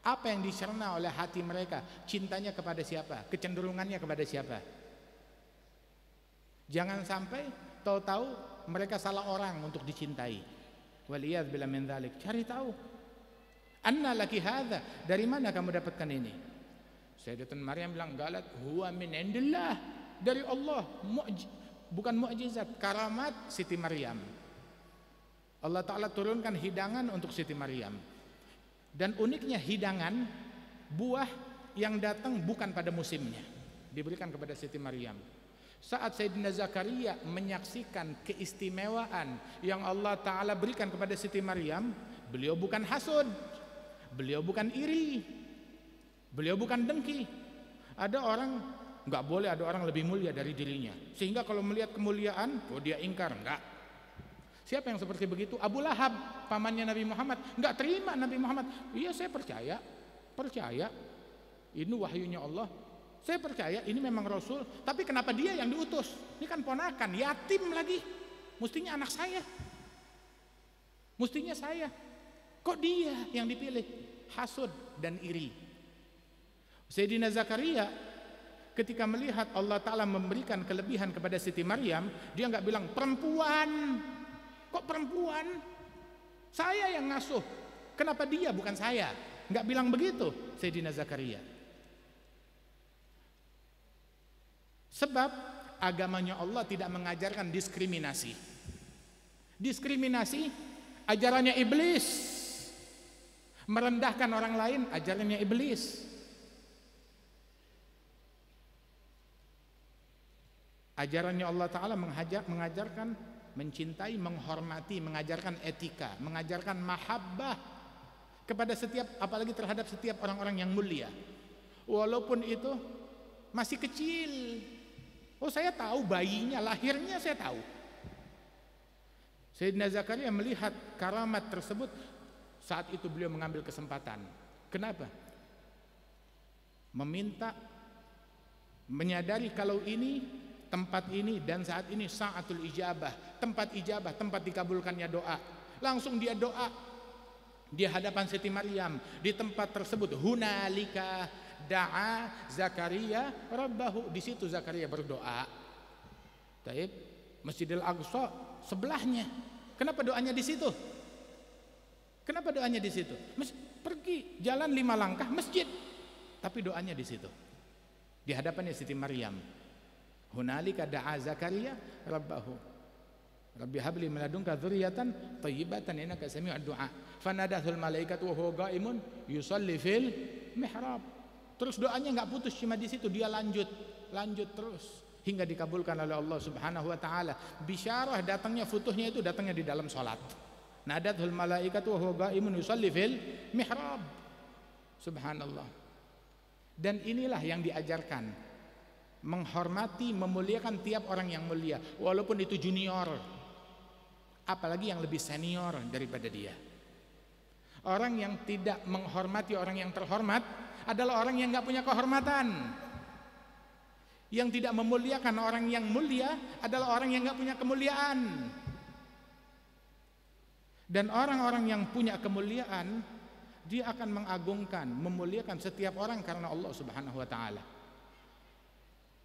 Apa yang dicerna oleh hati mereka? Cintanya kepada siapa? Kecenderungannya kepada siapa? Jangan sampai tahu-tahu mereka salah orang untuk dicintai. Waliyad billah min dzalik. Cari tahu. Anna laki hadza? Dari mana kamu dapatkan ini? Sayyidatun Maryam bilang, "Galat huwa min indillah." Dari Allah. Bukan mukjizat, karamat Siti Maryam. Allah Ta'ala turunkan hidangan untuk Siti Maryam. Dan uniknya hidangan, buah yang datang bukan pada musimnya, diberikan kepada Siti Maryam. Saat Sayyidina Zakaria menyaksikan keistimewaan yang Allah Ta'ala berikan kepada Siti Maryam, beliau bukan hasud, beliau bukan iri, beliau bukan dengki. Ada orang nggak boleh ada orang lebih mulia dari dirinya, sehingga kalau melihat kemuliaan, oh dia ingkar. Enggak. Siapa yang seperti begitu? Abu Lahab, pamannya Nabi Muhammad, nggak terima Nabi Muhammad. Iya, saya percaya ini wahyunya Allah, saya percaya ini memang Rasul, tapi kenapa dia yang diutus? Ini kan ponakan, yatim lagi, mestinya anak saya, mestinya saya, kok dia yang dipilih? Hasud dan iri. Sayyidina Zakaria ketika melihat Allah Ta'ala memberikan kelebihan kepada Siti Maryam, dia nggak bilang perempuan. Kok perempuan? Saya yang ngasuh. Kenapa dia bukan saya? Nggak bilang begitu Sayyidina Zakaria. Sebab agamanya Allah tidak mengajarkan diskriminasi. Diskriminasi ajarannya iblis. Merendahkan orang lain ajarannya iblis. Ajarannya Allah Ta'ala mengajarkan mencintai, menghormati, mengajarkan etika, mengajarkan mahabbah kepada setiap, apalagi terhadap setiap orang-orang yang mulia, walaupun itu masih kecil. Oh, saya tahu bayinya, lahirnya saya tahu. Sayyidina Zakaria melihat karamat tersebut, saat itu beliau mengambil kesempatan. Kenapa? Meminta, menyadari kalau ini tempat ini dan saat ini sa'atul ijabah, tempat ijabah, tempat dikabulkannya doa. Langsung dia doa di hadapan Siti Maryam di tempat tersebut. Hunalika da'a Zakaria rabbahu. Di situ Zakaria berdoa. Taib, Masjidil Aqsa sebelahnya. Kenapa doanya di situ? Kenapa doanya di situ? Pergi jalan 5 langkah masjid, tapi doanya di situ. Di hadapannya Siti Maryam. Hunalika da'a Zakaria rabbahu rabbi habli min ladunka dzurriyyatan thayyibatan innaka sami'ud du'a fanadathul malaikatu wa huwa qaimun yusalli fil mihrab. Terus doanya enggak putus cuma di situ, dia lanjut terus hingga dikabulkan oleh Allah Subhanahu wa taala. Bisyarah datangnya, futuhnya itu datangnya di dalam salat. Nadathul malaikatu wa huwa qaimun yusalli fil mihrab. Subhanallah. Dan inilah yang diajarkan, menghormati, memuliakan tiap orang yang mulia, walaupun itu junior, apalagi yang lebih senior daripada dia. Orang yang tidak menghormati orang yang terhormat adalah orang yang nggak punya kehormatan. Yang tidak memuliakan orang yang mulia adalah orang yang nggak punya kemuliaan. Dan orang-orang yang punya kemuliaan, dia akan mengagungkan, memuliakan setiap orang karena Allah Subhanahu wa taala.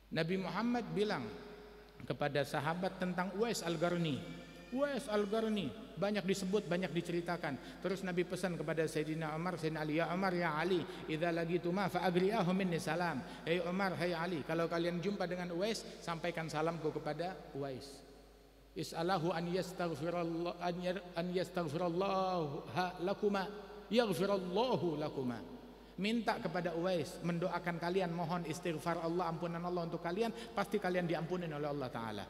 Nabi Muhammad bilang kepada sahabat tentang Uwais Al-Qarni. Uwais Al-Qarni banyak disebut, banyak diceritakan. Terus Nabi pesan kepada Sayyidina Umar, Sayyidina Ali, "Ya Umar, ya Ali, idza lagituma fa agri'ahu minni salam." Hai Umar, hai Ali, kalau kalian jumpa dengan Uwais, sampaikan salamku kepada Uwais. Is'alahu an yastaghfirallahu lakuma yaghfirallahu lakuma. Minta kepada Uwais mendoakan kalian, mohon istighfar Allah, ampunan Allah untuk kalian, pasti kalian diampunin oleh Allah Ta'ala.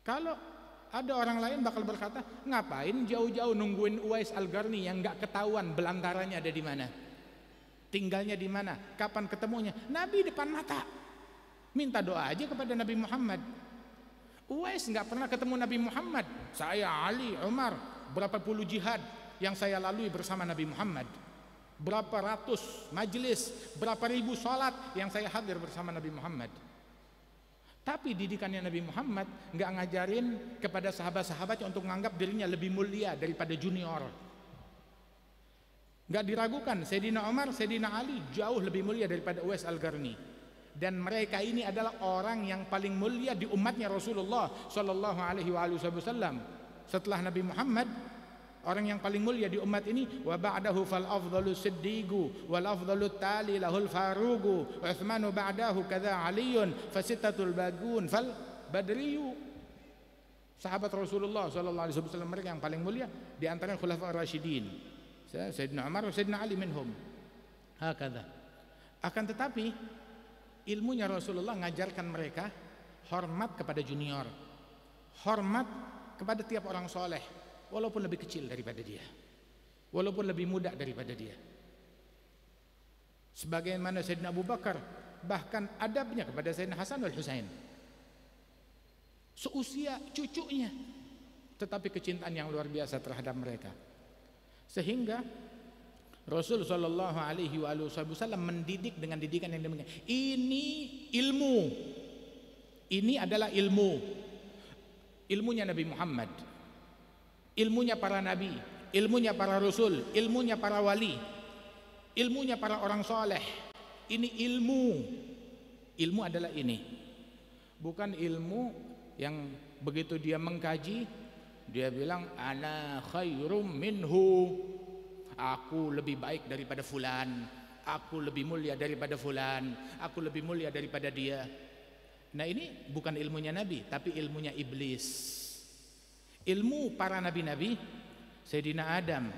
Kalau ada orang lain bakal berkata, ngapain jauh-jauh nungguin Uwais Al-Qarni yang nggak ketahuan belantaranya ada di mana, tinggalnya di mana, kapan ketemunya. Nabi depan mata, minta doa aja kepada Nabi Muhammad. Uwais nggak pernah ketemu Nabi Muhammad. Saya, Ali, Umar, berapa puluh jihad yang saya lalui bersama Nabi Muhammad, berapa ratus majelis, berapa ribu salat yang saya hadir bersama Nabi Muhammad. Tapi didikannya Nabi Muhammad nggak ngajarin kepada sahabat-sahabatnya untuk menganggap dirinya lebih mulia daripada junior. Nggak diragukan, Sayyidina Umar, Sayyidina Ali jauh lebih mulia daripada Uwais Al-Qarni. Dan mereka ini adalah orang yang paling mulia di umatnya Rasulullah Sallallahu Alaihi Wasallam. Setelah Nabi Muhammad, orang yang paling mulia di umat ini, wa ba'dahu fal afdalu siddiqu wal afdalu tali lahul faruqu wa Utsmanu ba'dahu kadza Aliyun fasittatul bagun fal badriyu. Sahabat Rasulullah sallallahu alaihi wasallam mereka yang paling mulia di antara khulafaur rasyidin. Sayyidina Umar wa Sayyidina Ali minhum. Hakadha. Akan tetapi ilmunya Rasulullah ngajarkan mereka hormat kepada junior, hormat kepada tiap orang soleh, walaupun lebih kecil daripada dia, walaupun lebih muda daripada dia. Sebagaimana Sayyidina Abu Bakar, bahkan adabnya kepada Sayyidina Hasan wal Husain, seusia cucunya, tetapi kecintaan yang luar biasa terhadap mereka. Sehingga Rasul Shallallahu Alaihi Wasallam mendidik dengan didikan yang demikian. Ini ilmu, ini adalah ilmu, ilmunya Nabi Muhammad, ilmunya para nabi, ilmunya para rasul, ilmunya para wali, ilmunya para orang soleh. Ini ilmu, ilmu adalah ini, bukan ilmu yang begitu dia mengkaji dia bilang ana khairum minhu, aku lebih baik daripada fulan, aku lebih mulia daripada fulan, aku lebih mulia daripada dia. Nah, ini bukan ilmunya Nabi, tapi ilmunya iblis. Ilmu para nabi-nabi, Sayyidina Adam,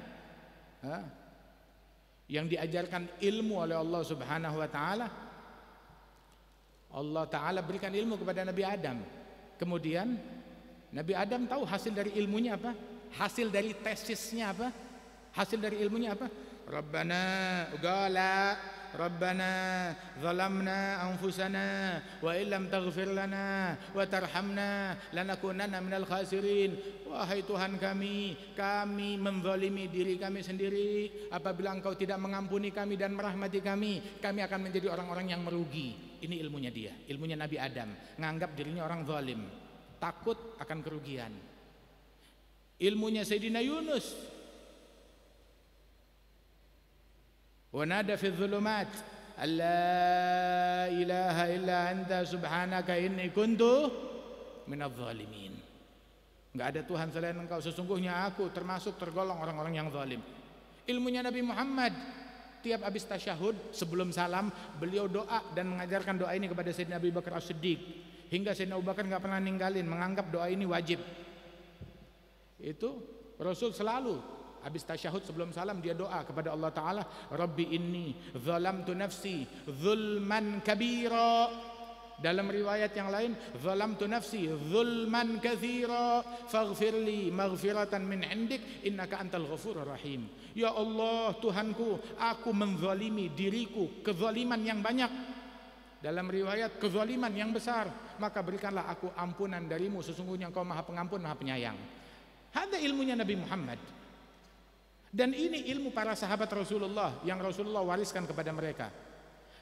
yang diajarkan ilmu oleh Allah Subhanahu wa taala. Allah taala berikan ilmu kepada Nabi Adam. Kemudian Nabi Adam tahu hasil dari ilmunya apa? Hasil dari tesisnya apa? Hasil dari ilmunya apa? Rabbana zalamna anfusana wa illam taghfir lana wa tarhamna lanakunanna minal khasirin. Wahai Tuhan kami menzalimi diri kami sendiri. Apabila Engkau tidak mengampuni kami dan merahmati kami akan menjadi orang-orang yang merugi. Ini ilmunya dia, ilmunya Nabi Adam, menganggap dirinya orang zalim, takut akan kerugian. Ilmunya Sayyidina Yunus, wa nada fi dhulumat alla ilaha illa anta subhanaka inni kuntu minadh dhalimin. Enggak ada Tuhan selain Engkau, sesungguhnya aku termasuk tergolong orang-orang yang zalim. Ilmunya Nabi Muhammad, tiap habis tasyahud sebelum salam beliau doa dan mengajarkan doa ini kepada Sayyidina Abu Bakar As-Siddiq, hingga Sayyidina Abu Bakar enggak pernah ninggalin, menganggap doa ini wajib. Itu Rasul selalu habis tasyahud sebelum salam dia doa kepada Allah Ta'ala, Rabbi inni zalamtu nafsi zulman kabira. Dalam riwayat yang lain, zalamtu nafsi zulman katsira faghfirli maghfiratan min indik innaka antal ghafurur rahim. Ya Allah Tuhanku, aku menzalimi diriku kezaliman yang banyak. Dalam riwayat kezaliman yang besar, maka berikanlah aku ampunan darimu, sesungguhnya Engkau Maha Pengampun Maha Penyayang. Ada ilmunya Nabi Muhammad. Dan ini ilmu para sahabat Rasulullah yang Rasulullah wariskan kepada mereka.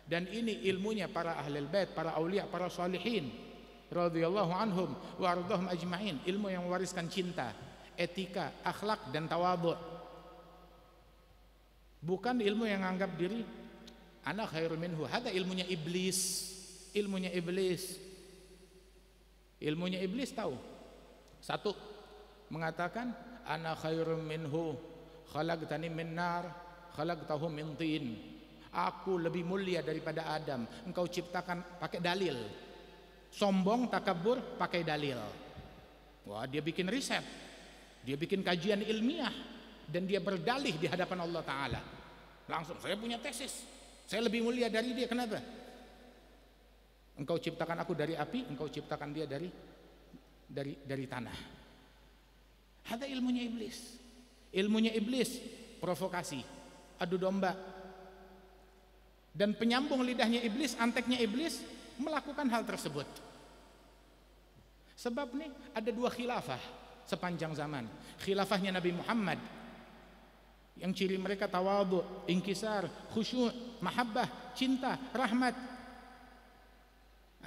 Dan ini ilmunya para ahlul bait, para aulia, para salihin radhiyallahu anhum wa ardhahum ajma'in. Ilmu yang mewariskan cinta, etika, akhlak dan tawadhu. Bukan ilmu yang anggap diri ana khairu minhu. Hada ilmunya iblis. Ilmunya iblis. Ilmunya iblis tahu. Satu, mengatakan ana khairu minhu khalaqtani min nar khalaqtahu min tin. Aku lebih mulia daripada Adam, Engkau ciptakan pakai dalil. Sombong, takabur, pakai dalil. Wah, dia bikin riset, dia bikin kajian ilmiah, dan dia berdalih di hadapan Allah Ta'ala. Langsung, saya punya tesis, saya lebih mulia dari dia. Kenapa? Engkau ciptakan aku dari api, Engkau ciptakan dia dari dari tanah. Ada ilmunya iblis. Ilmunya iblis provokasi, adu domba. Dan penyambung lidahnya iblis, anteknya iblis melakukan hal tersebut. Sebab nih ada 2 khilafah sepanjang zaman. Khilafahnya Nabi Muhammad yang ciri mereka tawadhu, inkisar, khusyuk, mahabbah, cinta, rahmat.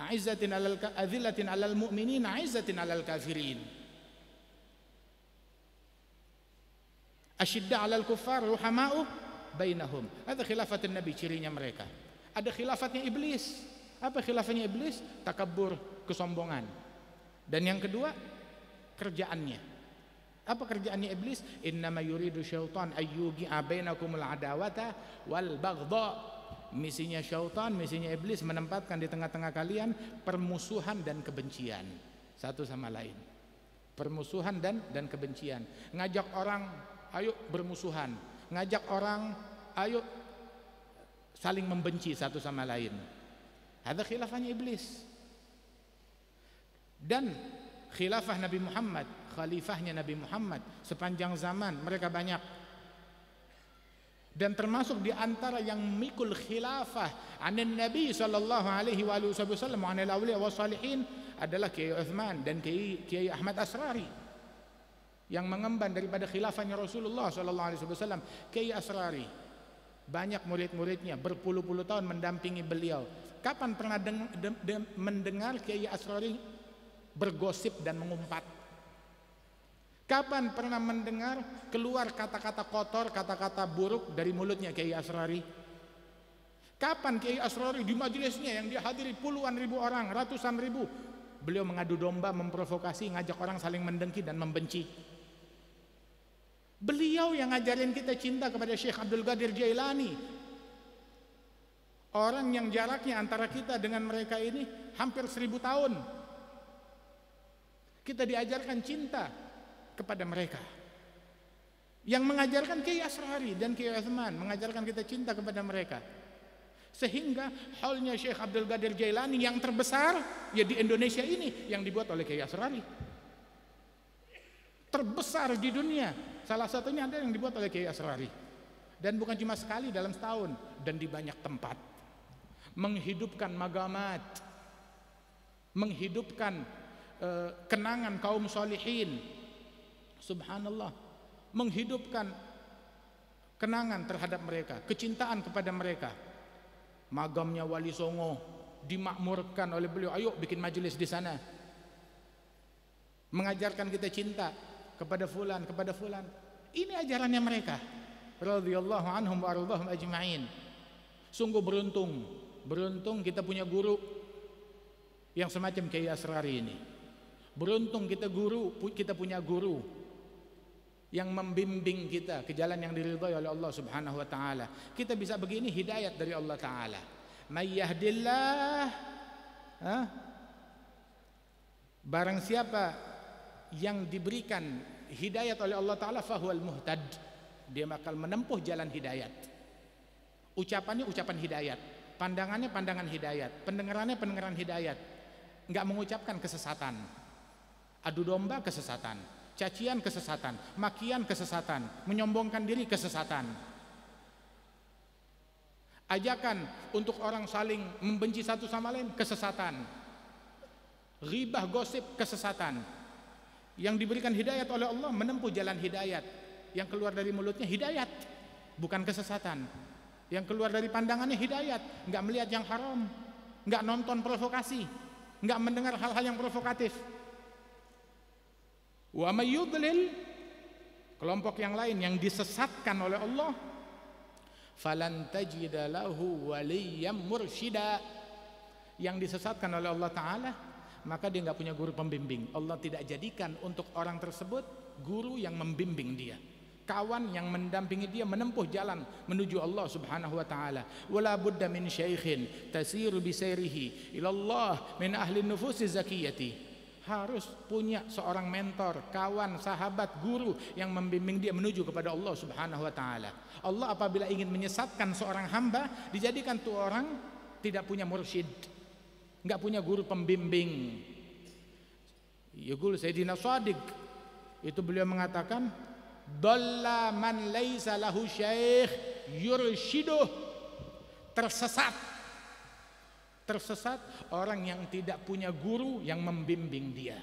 Aizzatin alal azillatin alal mu'minin, aizzatin alal kafirin. Asyidda alal kuffar, ruhama'u bainahum. Ada khilafatun Nabi, cirinya mereka. Ada khilafatnya iblis. Apa khilafatnya iblis? Takabbur, kesombongan. Dan yang kedua, kerjaannya. Apa kerjaannya iblis? Innama yuridu syaitan ayyugi'a bainakumul adawata wal baghdha. Misinya syaitan, misinya iblis menempatkan di tengah-tengah kalian permusuhan dan kebencian satu sama lain. Permusuhan dan kebencian. Ngajak orang ayo bermusuhan, ngajak orang ayo saling membenci satu sama lain. Ada khilafahnya iblis. Dan khilafah Nabi Muhammad, khalifahnya Nabi Muhammad sepanjang zaman mereka banyak. Dan termasuk di antara yang mikul khilafah anin Nabi sallallahu alaihi wasallam anil awliya wassalihin adalah Kiai Utsman dan Kiai Ahmad Asrari yang mengemban daripada khilafahnya Rasulullah sallallahu alaihi wasallam. Kiai Asrari banyak murid-muridnya berpuluh-puluh tahun mendampingi beliau. Kapan pernah mendengar Kiai Asrari bergosip dan mengumpat? Kapan pernah mendengar keluar kata-kata kotor, kata-kata buruk dari mulutnya Kiai Asrari? Kapan Kiai Asrari di majelisnya yang dihadiri puluhan ribu orang, ratusan ribu, beliau mengadu domba, memprovokasi, ngajak orang saling mendengki dan membenci? Beliau yang ngajarin kita cinta kepada Syekh Abdul Qadir Jailani, orang yang jaraknya antara kita dengan mereka ini hampir 1000 tahun. Kita diajarkan cinta kepada mereka. Yang mengajarkan Kiai Asrari dan Kiai Utsman mengajarkan kita cinta kepada mereka. Sehingga haulnya Syekh Abdul Qadir Jailani yang terbesar ya di Indonesia ini yang dibuat oleh Kiai Asrari. Terbesar di dunia, salah satunya ada yang dibuat oleh Kiai Asrari. Dan bukan cuma sekali dalam setahun, dan di banyak tempat. Menghidupkan magamat, menghidupkan kenangan kaum solihin. Subhanallah, menghidupkan kenangan terhadap mereka, kecintaan kepada mereka. Magamnya Wali Songo dimakmurkan oleh beliau, ayo bikin majelis di sana. Mengajarkan kita cinta kepada fulan, kepada fulan. Ini ajarannya mereka. Radhiyallahu anhum wa ardhahum ajma'in. Sungguh beruntung, beruntung kita punya guru yang semacam Kiai Asrari ini. Beruntung kita punya guru yang membimbing kita ke jalan yang diridhai oleh Allah Subhanahu wa taala. Kita bisa begini hidayat dari Allah taala. May yahdillah, barang siapa yang diberikan hidayat oleh Allah taala fahuwal muhtad, dia bakal menempuh jalan hidayat. Ucapannya ucapan hidayat, pandangannya pandangan hidayat, pendengarannya pendengaran hidayat. Enggak mengucapkan kesesatan. Adu domba kesesatan, cacian kesesatan, makian kesesatan, menyombongkan diri kesesatan. Ajakan untuk orang saling membenci satu sama lain kesesatan. Ghibah, gosip kesesatan. Yang diberikan hidayat oleh Allah menempuh jalan hidayat. Yang keluar dari mulutnya hidayat, bukan kesesatan. Yang keluar dari pandangannya hidayat, enggak melihat yang haram, enggak nonton provokasi, enggak mendengar hal-hal yang provokatif. Wa may yudlil, kelompok yang lain yang disesatkan oleh Allah, falan tajida lahu waliyyan mursyida, yang disesatkan oleh Allah taala, maka dia enggak punya guru pembimbing. Allah tidak jadikan untuk orang tersebut guru yang membimbing dia, kawan yang mendampingi dia menempuh jalan menuju Allah Subhanahu wa taala. Wala budda min syaikhin tasiru bi sayrihi ila Allah min ahli nufusi zakiyati. Harus punya seorang mentor, kawan, sahabat, guru yang membimbing dia menuju kepada Allah Subhanahu wa taala. Allah apabila ingin menyesatkan seorang hamba, dijadikan tuh orang tidak punya mursyid, enggak punya guru pembimbing. Yaqul Sayyidina Shadiq, itu beliau mengatakan, "Dhalla man laisa lahu syaikh yurshiduh." Tersesat orang yang tidak punya guru yang membimbing dia.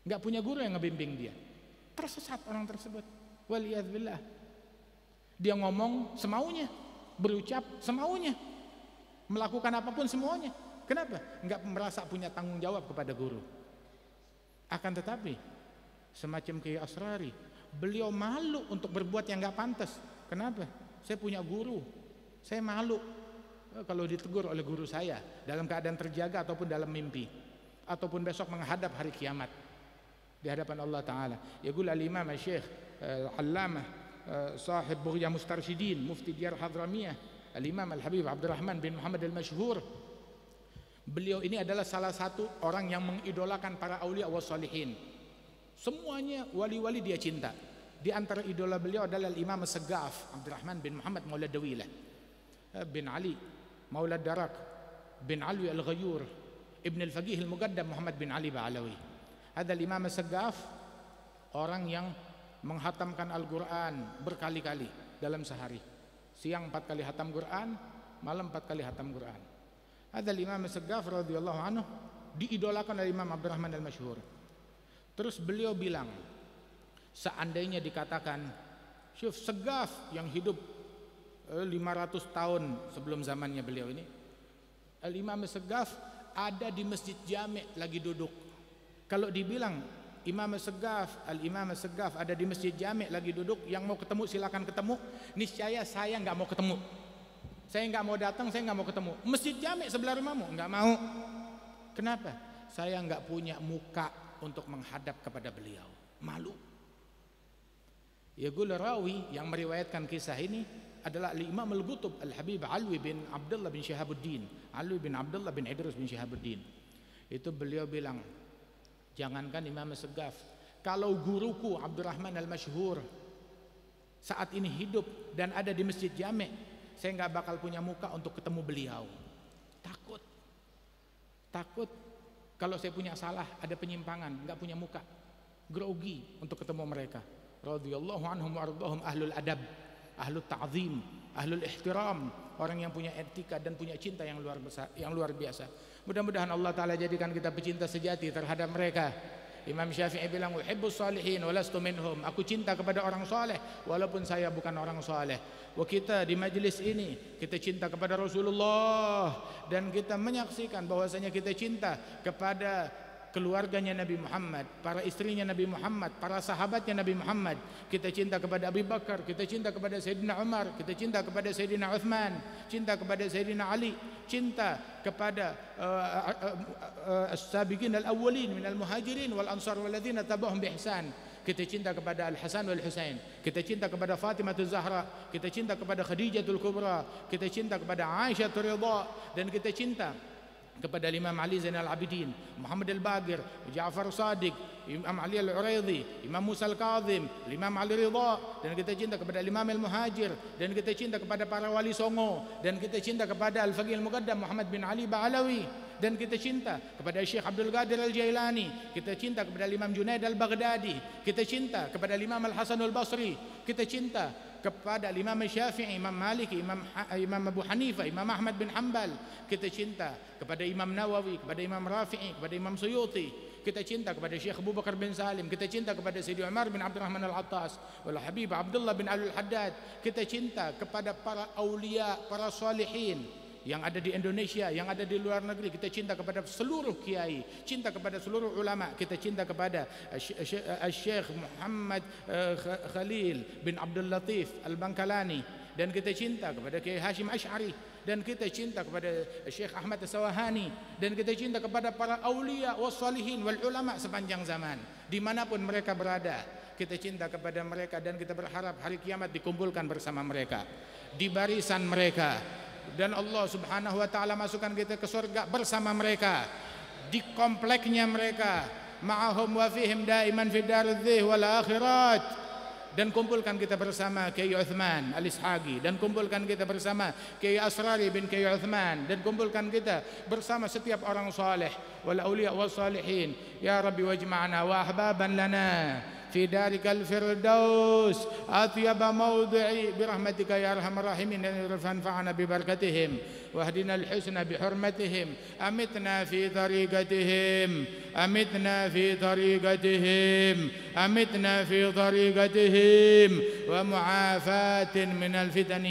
Enggak punya guru yang membimbing dia. Tersesat orang tersebut. Waliyadzubillah. Dia ngomong semaunya, berucap semaunya, melakukan apapun semuanya. Kenapa? Enggak merasa punya tanggung jawab kepada guru. Akan tetapi semacam Kiai Asrari, beliau malu untuk berbuat yang enggak pantas. Kenapa? Saya punya guru, saya malu kalau ditegur oleh guru saya dalam keadaan terjaga ataupun dalam mimpi, ataupun besok menghadap hari kiamat di hadapan Allah Ta'ala. Yaqul al-imam al-syekh al-allamah sahib Bughya Mustarsyidin mufti Diyar Hadramiyah al-imam al-habib Abdurrahman bin Muhammad al-Masyhur. Beliau ini adalah salah satu orang yang mengidolakan para aulia wa salihin. Semuanya wali-wali dia cinta. Di antara idola beliau adalah al-imam as-Saggaf Abdurrahman bin Muhammad Maula Dawilah bin Ali Maula Darak bin Alwi al-Ghayur Ibn al-Faqih al-Muqaddam Muhammad bin Ali Ba'alawi. Ada Imam as-Saggaf, orang yang menghatamkan Al-Quran berkali-kali dalam sehari. Siang 4 kali hatam Quran, malam 4 kali hatam Quran. Ada Imam as-Saggaf radhiyallahu anhu, diidolakan oleh Imam Abdurrahman al-Masyhur. Terus beliau bilang, seandainya dikatakan Syekh Saggaf yang hidup 500 tahun sebelum zamannya beliau ini, Al-Imam as-Saggaf ada di Masjid Jami' lagi duduk. Kalau dibilang Imam as-Saggaf, Al-Imam as-Saggaf ada di Masjid Jami' lagi duduk, yang mau ketemu silakan ketemu, niscaya saya nggak mau ketemu. Saya nggak mau datang, saya nggak mau ketemu. Masjid Jami' sebelah rumahmu, nggak mau. Kenapa? Saya nggak punya muka untuk menghadap kepada beliau, malu. Yaqul rawi yang meriwayatkan kisah ini adalah Imam Al-Qutb Al-Habib Alwi bin Abdullah bin Syihabuddin, Alwi bin Abdullah bin Idrus bin Syihabuddin. Itu beliau bilang, jangankan Imam as-Saggaf, kalau guruku Abdurrahman al-Masyhur saat ini hidup dan ada di Masjid Jami', saya nggak bakal punya muka untuk ketemu beliau. Takut kalau saya punya salah, ada penyimpangan, nggak punya muka, grogi untuk ketemu mereka. Radhiyallahu anhum wa ardhahum ahlul adab, ahlul ta'zim, ahlul ihtiram, orang yang punya etika dan punya cinta yang luar biasa. Mudah-mudahan Allah Ta'ala jadikan kita pecinta sejati terhadap mereka. Imam Syafi'i bilang, uhibbus salihin walastu minhum. Aku cinta kepada orang saleh walaupun saya bukan orang saleh. Wa kita di majlis ini kita cinta kepada Rasulullah, dan kita menyaksikan bahwasanya kita cinta kepada keluarganya Nabi Muhammad, para istrinya Nabi Muhammad, para sahabatnya Nabi Muhammad. Kita cinta kepada Abu Bakar, kita cinta kepada Sayyidina Umar, kita cinta kepada Sayyidina Uthman, cinta kepada Sayyidina Ali, cinta kepada as-sabiqin al-awwalin minal muhajirin wal ansar walladzina tabauhum bi ihsan. Kita cinta kepada Al-Hasan wal Husain, kita cinta kepada Fatimah Zahra, kita cinta kepada Khadijatul Kubra, kita cinta kepada Aisyah Ridha, dan kita cinta kepada Imam Ali Zainal Abidin, Muhammad al-Baqir, Ja'far Shadiq, Imam Ali al-Uraidhi, Imam Musa al-Kazim, Imam Ali Ridha, dan kita cinta kepada Imam al-Muhajir, dan kita cinta kepada para wali songo, dan kita cinta kepada Al-Faqih al-Muqaddam Muhammad bin Ali Ba'alawi, dan kita cinta kepada Syekh Abdul Qadir al-Jailani, kita cinta kepada Imam Junaid al-Baghdadi, kita cinta kepada Imam al-Hasan al-Basri, kita cinta kepada Imam Syafi'i, Imam Maliki, Imam Abu Hanifah, Imam Ahmad bin Hanbal, kita cinta kepada Imam Nawawi, kepada Imam Rafi'i, kepada Imam Suyuti, kita cinta kepada Syekh Abu Bakar bin Salim, kita cinta kepada Sayyidi Umar bin Abdurrahman al-Attas, wal Habib Abdullah bin Al-Haddad, kita cinta kepada para aulia, para salihin yang ada di Indonesia, yang ada di luar negeri. Kita cinta kepada seluruh kiai, cinta kepada seluruh ulama, kita cinta kepada Syekh Muhammad Khalil bin Abdul Latif Al-Bangkalani, dan kita cinta kepada Kiai Hashim Ash'ari, dan kita cinta kepada Syekh Ahmad As-Sawahani, dan kita cinta kepada para aulia wassalihin wal ulama sepanjang zaman, dimanapun mereka berada. Kita cinta kepada mereka, dan kita berharap hari kiamat dikumpulkan bersama mereka di barisan mereka, dan Allah Subhanahu wa taala masukkan kita ke surga bersama mereka, di kompleknya mereka, ma'ahum wa fihim daiman fi darudh wal akhirat. dan kumpulkan kita bersama Kiai Uthman Al-Ishaqi, dan kumpulkan kita bersama Kiai Asrari bin Kiai Uthman, dan kumpulkan kita bersama setiap orang saleh wal auliya was salihin. Ya Rabbi wajma'na wa ahbaban lana في دارك الفردوس أطيب موضعي برحمتك يا أرحم الراحمين فانفعنا ببركتهم واهدنا الحسنى بحرمتهم أمتنا في طريقتهم أمتنا في طريقتهم أمتنا في طريقتهم ومعافاة من الفتن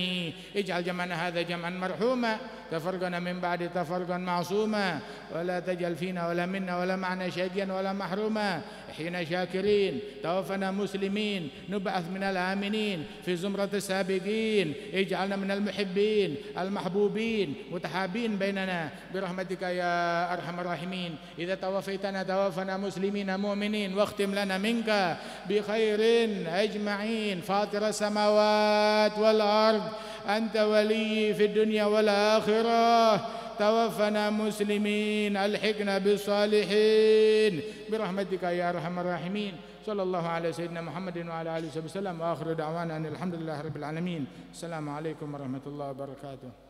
اجعل جمعنا هذا جمعا مرحوما تفرقنا من بعد تفرقا معصوما ولا تجعل فينا ولا منا ولا معنا شقيا ولا محروما احينا شاكرين توفنا مسلمين نبعث من الآمنين في زمرة السابقين اجعلنا من المحبين المحبوبين متحابين بيننا برحمتك يا أرحم الراحمين. إذا توفيتنا توفنا مسلمين مؤمنين واختم لنا منك بخير أجمعين. فاطر السماوات والأرض أنت ولي في الدنيا والآخرة توفنا مسلمين ألحقنا بالصالحين برحمتك يا أرحم الراحمين. صلى الله على سيدنا محمد وعلى آله وسلم وآخر دعوانا أن الحمد لله رب العالمين. السلام عليكم ورحمة الله وبركاته.